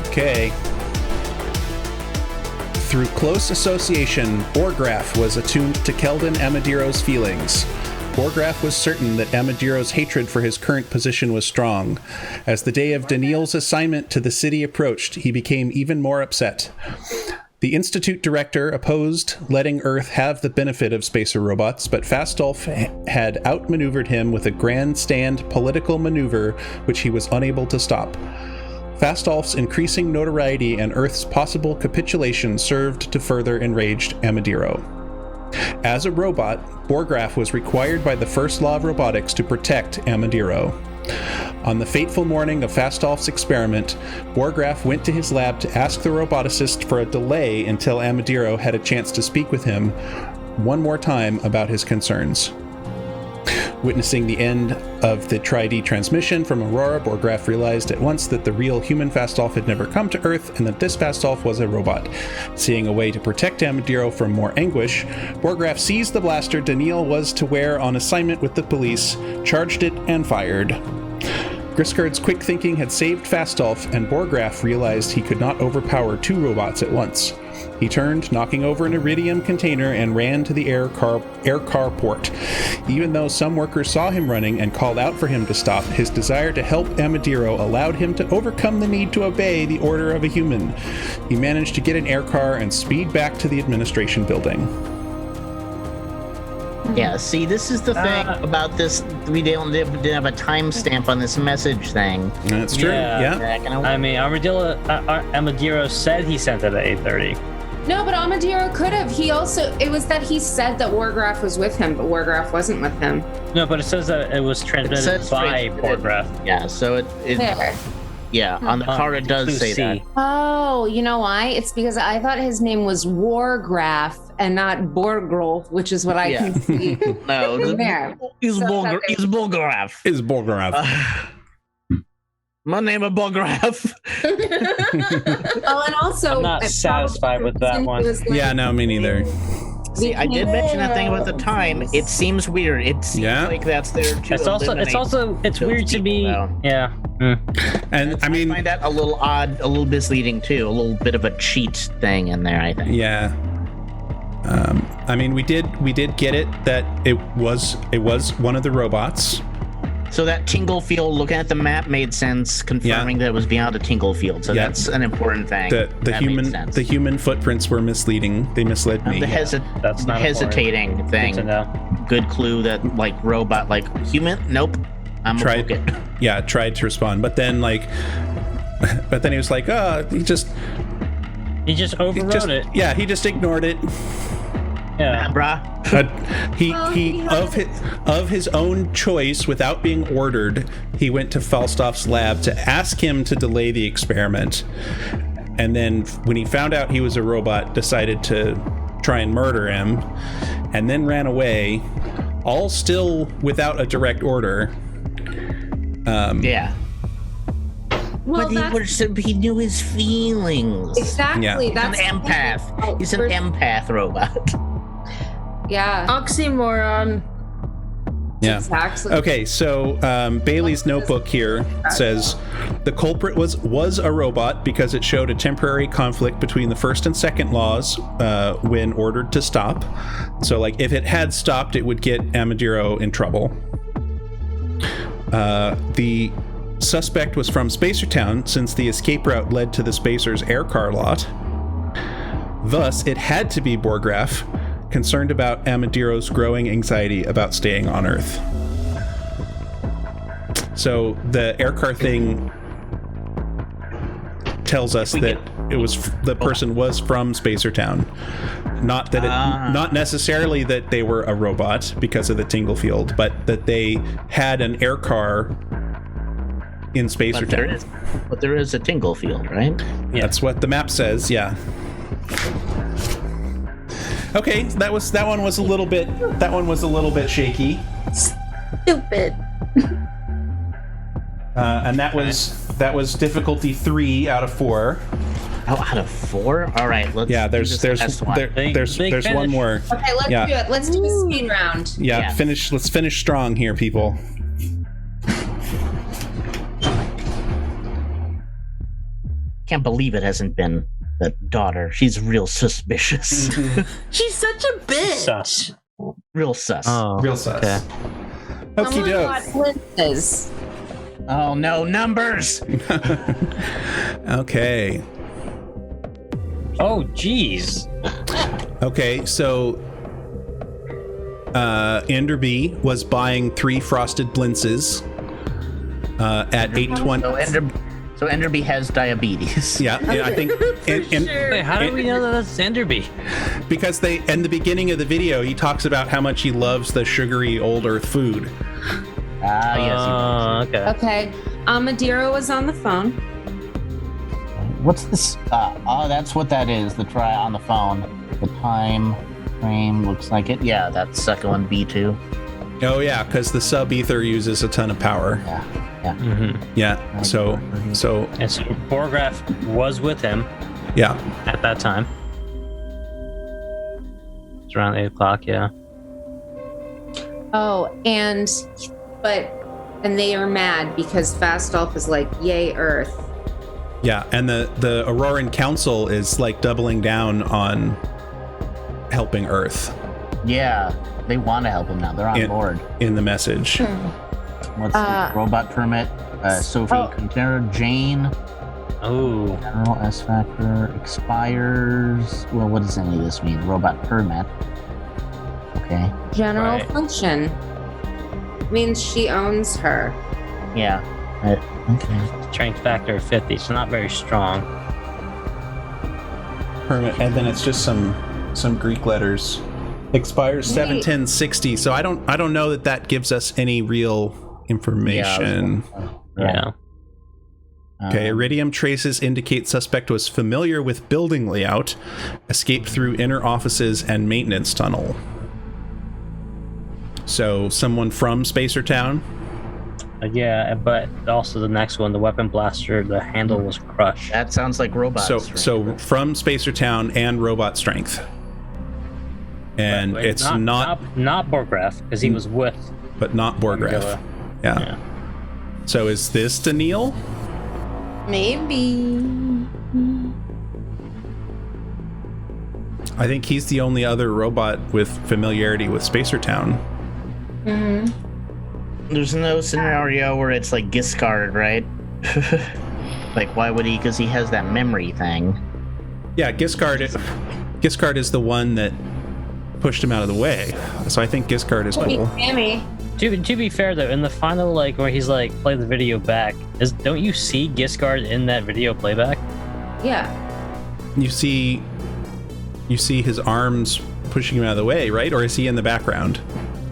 Okay. Through close association, Borgraf was attuned to Keldon Amadiro's feelings. Borgraf was certain that Amadiro's hatred for his current position was strong. As the day of Daniil's assignment to the city approached, he became even more upset. The Institute director opposed letting Earth have the benefit of spacer robots, but Fastolf had outmaneuvered him with a grandstand political maneuver which he was unable to stop. Fastolf's increasing notoriety and Earth's possible capitulation served to further enrage Amadiro. As a robot, Borgraf was required by the first law of robotics to protect Amadiro. On the fateful morning of Fastolf's experiment, Borgraf went to his lab to ask the roboticist for a delay until Amadiro had a chance to speak with him one more time about his concerns. Witnessing the end of the Tri-D transmission from Aurora, Borgraf realized at once that the real human Fastolf had never come to Earth and that this Fastolf was a robot. Seeing a way to protect Amadiro from more anguish, Borgraf seized the blaster Daniil was to wear on assignment with the police, charged it, and fired. Griscard's quick thinking had saved Fastolf, and Borgraf realized he could not overpower two robots at once. He turned, knocking over an iridium container, and ran to the air car port. Even though some workers saw him running and called out for him to stop, his desire to help Amadiro allowed him to overcome the need to obey the order of a human. He managed to get an air car and speed back to the administration building. Yeah, see, this is the thing about this. We didn't have a timestamp on this message thing. That's true, yeah. I mean, Amadiro said he sent it at 8:30. No, but Amadiro could have. It was that he said that Borgraf was with him, but Borgraf wasn't with him. No, but it says that it was transmitted by Borgraf. Yeah, so yeah, on the card it does say that. Oh, you know why? It's because I thought his name was Wargraf and not Borgrolf, which is what I can see. No, he's Borgraf. Is Borgraf. My name is Borgraf. Oh, and also, I'm not satisfied with that one. Yeah, no, me neither. See, I did mention that thing about the time. It seems weird. It seems like that's there to It's weird to me. Yeah. And I mean, I find that a little odd, a little misleading too. A little bit of a cheat thing in there, I think. Yeah. I mean, we did get it that it was one of the robots. So that tingle field, looking at the map, made sense, confirming that it was beyond a tingle field. So that's an important thing. The human footprints were misleading. They misled me. That's not hesitating important thing. Good to know. Good clue that robot, human. Nope. Tried to respond, but then he was like, he just overrode it. Yeah, he just ignored it. Yeah, bruh. Of his own choice, without being ordered, he went to Falstaff's lab to ask him to delay the experiment. And then when he found out he was a robot, decided to try and murder him, and then ran away, all still without a direct order. Yeah. Well, but he knew his feelings. Exactly. Yeah. That's an empath. He's an empath robot. Yeah. Oxymoron. Yeah. Exactly. Okay, so Bailey's notebook here says the culprit was a robot because it showed a temporary conflict between the first and second laws when ordered to stop. So, like, if it had stopped, it would get Amadiro in trouble. The suspect was from Spacertown since the escape route led to the Spacer's aircar lot. Thus, it had to be Borgraff, concerned about Amadiro's growing anxiety about staying on Earth. So the aircar thing tells us that the person was from Spacertown. Not that not necessarily that they were a robot because of the tingle field, but that they had an aircar in Spacertown. But there is a tingle field, right? Yeah. That's what the map says. Yeah. Okay, that one was a little bit shaky. Stupid. And that was difficulty 3 out of 4. Oh, out of 4? All right, let's. Yeah, there's one more. Okay, let's do it. Let's do a speed round. Yeah, let's finish strong here, people. Can't believe it hasn't been the daughter. She's real suspicious. She's such a bitch. Sus. Real sus. Oh, real sus. Okay. Okie doke. Oh no, numbers. Okay. Oh, jeez. Okay, so Enderby was buying 3 frosted blintzes at 8:20. So Enderby has diabetes. Yeah, I think. Wait, how do we know that that's Enderby? Because in the beginning of the video, he talks about how much he loves the sugary old Earth food. Yes. Okay. Okay. Amadiro was on the phone. What's this? That's what that is. The try on the phone. The time frame looks like it. Yeah, that's second one, B2. Oh yeah, because the sub ether uses a ton of power. Yeah. Mm-hmm. Yeah. So. And so Borgraff was with him. Yeah. At that time. It's around 8 o'clock. Yeah. Oh, and they are mad because Fastolf is like, yay, Earth. Yeah, and the Auroran Council is like doubling down on helping Earth. Yeah, they want to help him now. They're on board. In the message. What's the robot permit? Sophie Quintero, Jane. Oh. General S Factor expires. Well, what does any of this mean? Robot permit. Okay. General function means she owns her. Yeah. Okay. Strength factor of 50, so not very strong. Permit, and then it's just some Greek letters. Expires 7/10/60. So I don't know that gives us any real information. Yeah. Okay, Iridium traces indicate suspect was familiar with building layout, escaped through inner offices and maintenance tunnel. So someone from Spacertown? Yeah, but also the next one, the weapon blaster, the handle was crushed. That sounds like robot strength. So from Spacertown and robot strength. And Wait, it's not Borgraff, because he was with. But not Borgraff. Yeah. So is this Daniil? Maybe. I think he's the only other robot with familiarity with Spacertown. Mm-hmm. There's no scenario where it's like Giscard, right? Like, why would he? Because he has that memory thing. Yeah, Giscard is the one that pushed him out of the way. So I think Giscard is cool. Sammy. To be fair though, in the final where he's play the video back, don't you see Giscard in that video playback? Yeah. You see his arms pushing him out of the way, right? Or is he in the background?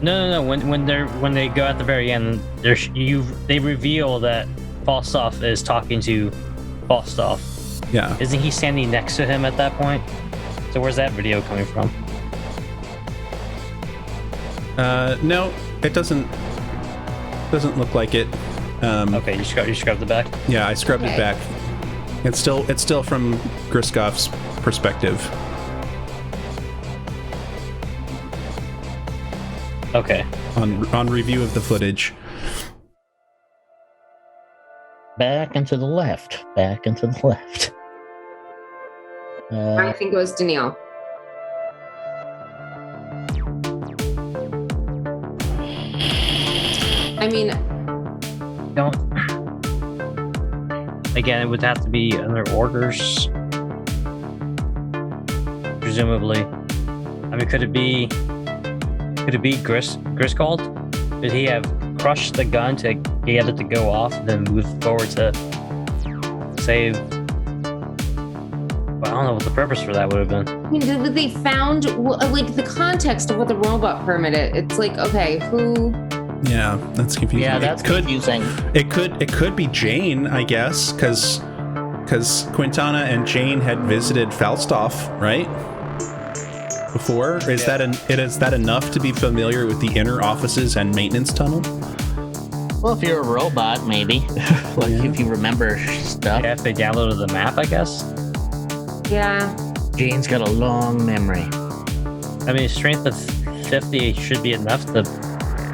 No. When they go at the very end, they reveal that Falstaff is talking to Falstaff. Yeah. Isn't he standing next to him at that point? So where's that video coming from? No, it doesn't look like it. Okay, you scrubbed it back? Yeah, I scrubbed it back. It's still from Griscoff's perspective. Okay. On review of the footage. Back and to the left. Back and to the left. I think it was Danielle. I mean, don't. Again, it would have to be under orders, presumably. I mean, could it be Griscold? Did he have crushed the gun to get it to go off, and then move forward to save? Well, I don't know what the purpose for that would have been. I mean, they found like the context of what the robot permitted. It's like, okay, who? Yeah, that's confusing. Yeah, that's confusing. It could be Jane, I guess, because Quintana and Jane had visited Falstaff, right? Before, is that enough to be familiar with the inner offices and maintenance tunnel? Well, if you're a robot, maybe. If you remember stuff. Yeah, if they downloaded the map, I guess. Yeah. Jane's got a long memory. I mean, strength of 50 should be enough to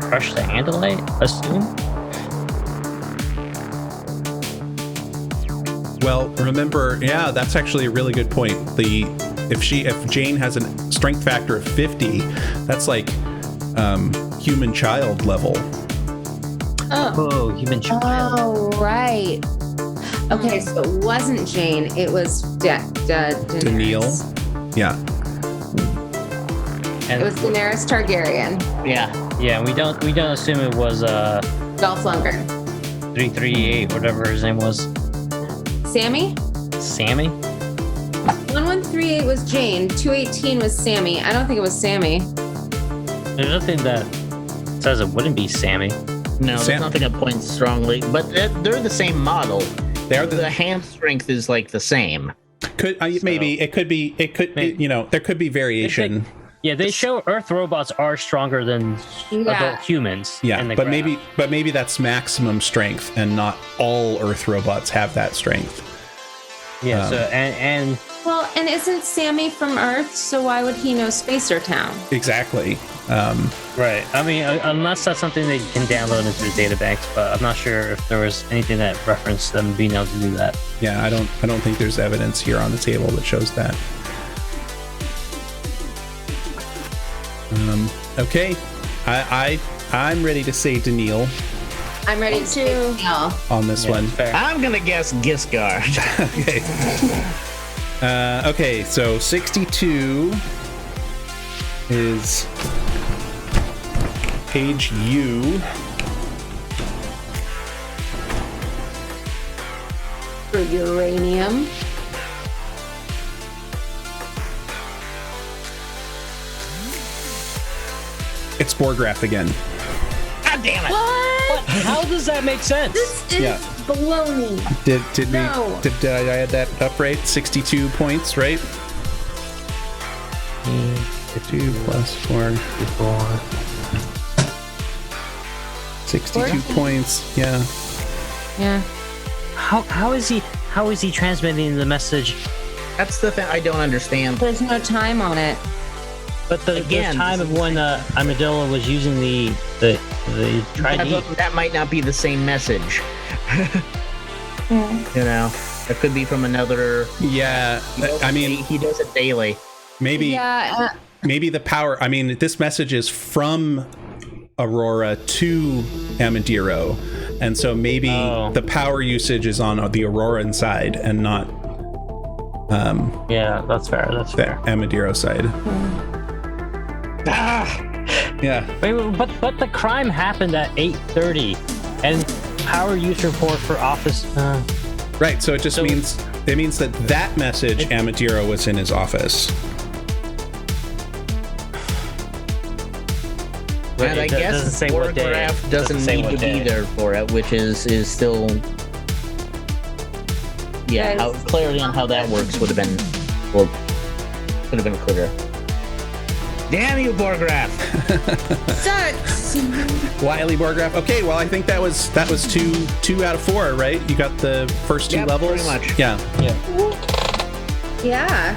crush the handle, I assume. Well, remember, yeah, that's actually a really good point. If Jane has a strength factor of 50, that's like human child level. Oh, human child. Oh, right. Okay, so it wasn't Jane. It was Danielle. Yeah. It was Daenerys Targaryen. Yeah. Yeah, we don't assume it was Dolph Lundgren. 338, whatever his name was. Sammy? 1138 was Jane. 218 was Sammy. I don't think it was Sammy. There's nothing that says it wouldn't be Sammy. No, there's nothing that points strongly, but they're the same model. The hand strength is like the same. Maybe it could be. There could be variation. They show Earth robots are stronger than adult humans. Yeah, but maybe that's maximum strength, and not all Earth robots have that strength. Yeah. And isn't Sammy from Earth? So why would he know Spacer Town? Exactly. Right. I mean, unless that's something they can download into the databanks, but I'm not sure if there was anything that referenced them being able to do that. Yeah, I don't think there's evidence here on the table that shows that. Okay, I'm ready to say Danielle. I'm ready to say Danielle on this one. Fair. I'm gonna guess Giscard. Okay. Okay, so 62 is page U. For uranium. It's Borgraph again. God damn it! What? How does that make sense? This is baloney. Did I add that up right? 62 points, right? 2 plus 4. 62 points. Yeah. Yeah. How is he transmitting the message? That's the thing I don't understand. There's no time on it. But the time of when Armadillo was using the that might not be the same message. You know, it could be from another. Yeah, he does it daily. Maybe. Yeah. Maybe the power. I mean, this message is from Aurora to Amadiro, and so maybe the power usage is on the Auroran side and not. Yeah, that's fair. That's fair. Amadiro side. Yeah. But the crime happened at 8:30, and power use report for office. Right. So it just means that message Amadiro was in his office. And I guess the Borograph doesn't need to be there for it, which is still... Yeah, clarity on how that works would have been clearer. Damn you, Borograph! Sucks! Wily Borograph. Okay, well, I think that was 2 out of 4, right? You got the first 2 levels? Pretty much. Yeah. Yeah.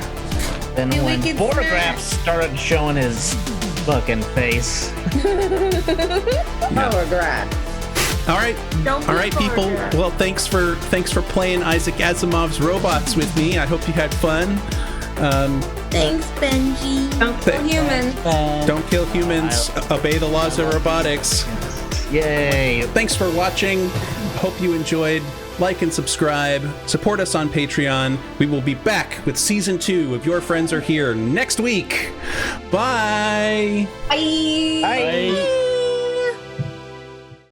Then when Borograph started showing his fucking face. Borograph. All right, people. Well, thanks for playing Isaac Asimov's Robots with me. I hope you had fun. Thanks, Benji. Don't kill humans. Don't kill humans. Obey the laws of robotics. Yay! Thanks for watching. Hope you enjoyed. Like and subscribe. Support us on Patreon. We will be back with season 2 of Your Friends Are Here next week. Bye. Bye. Bye.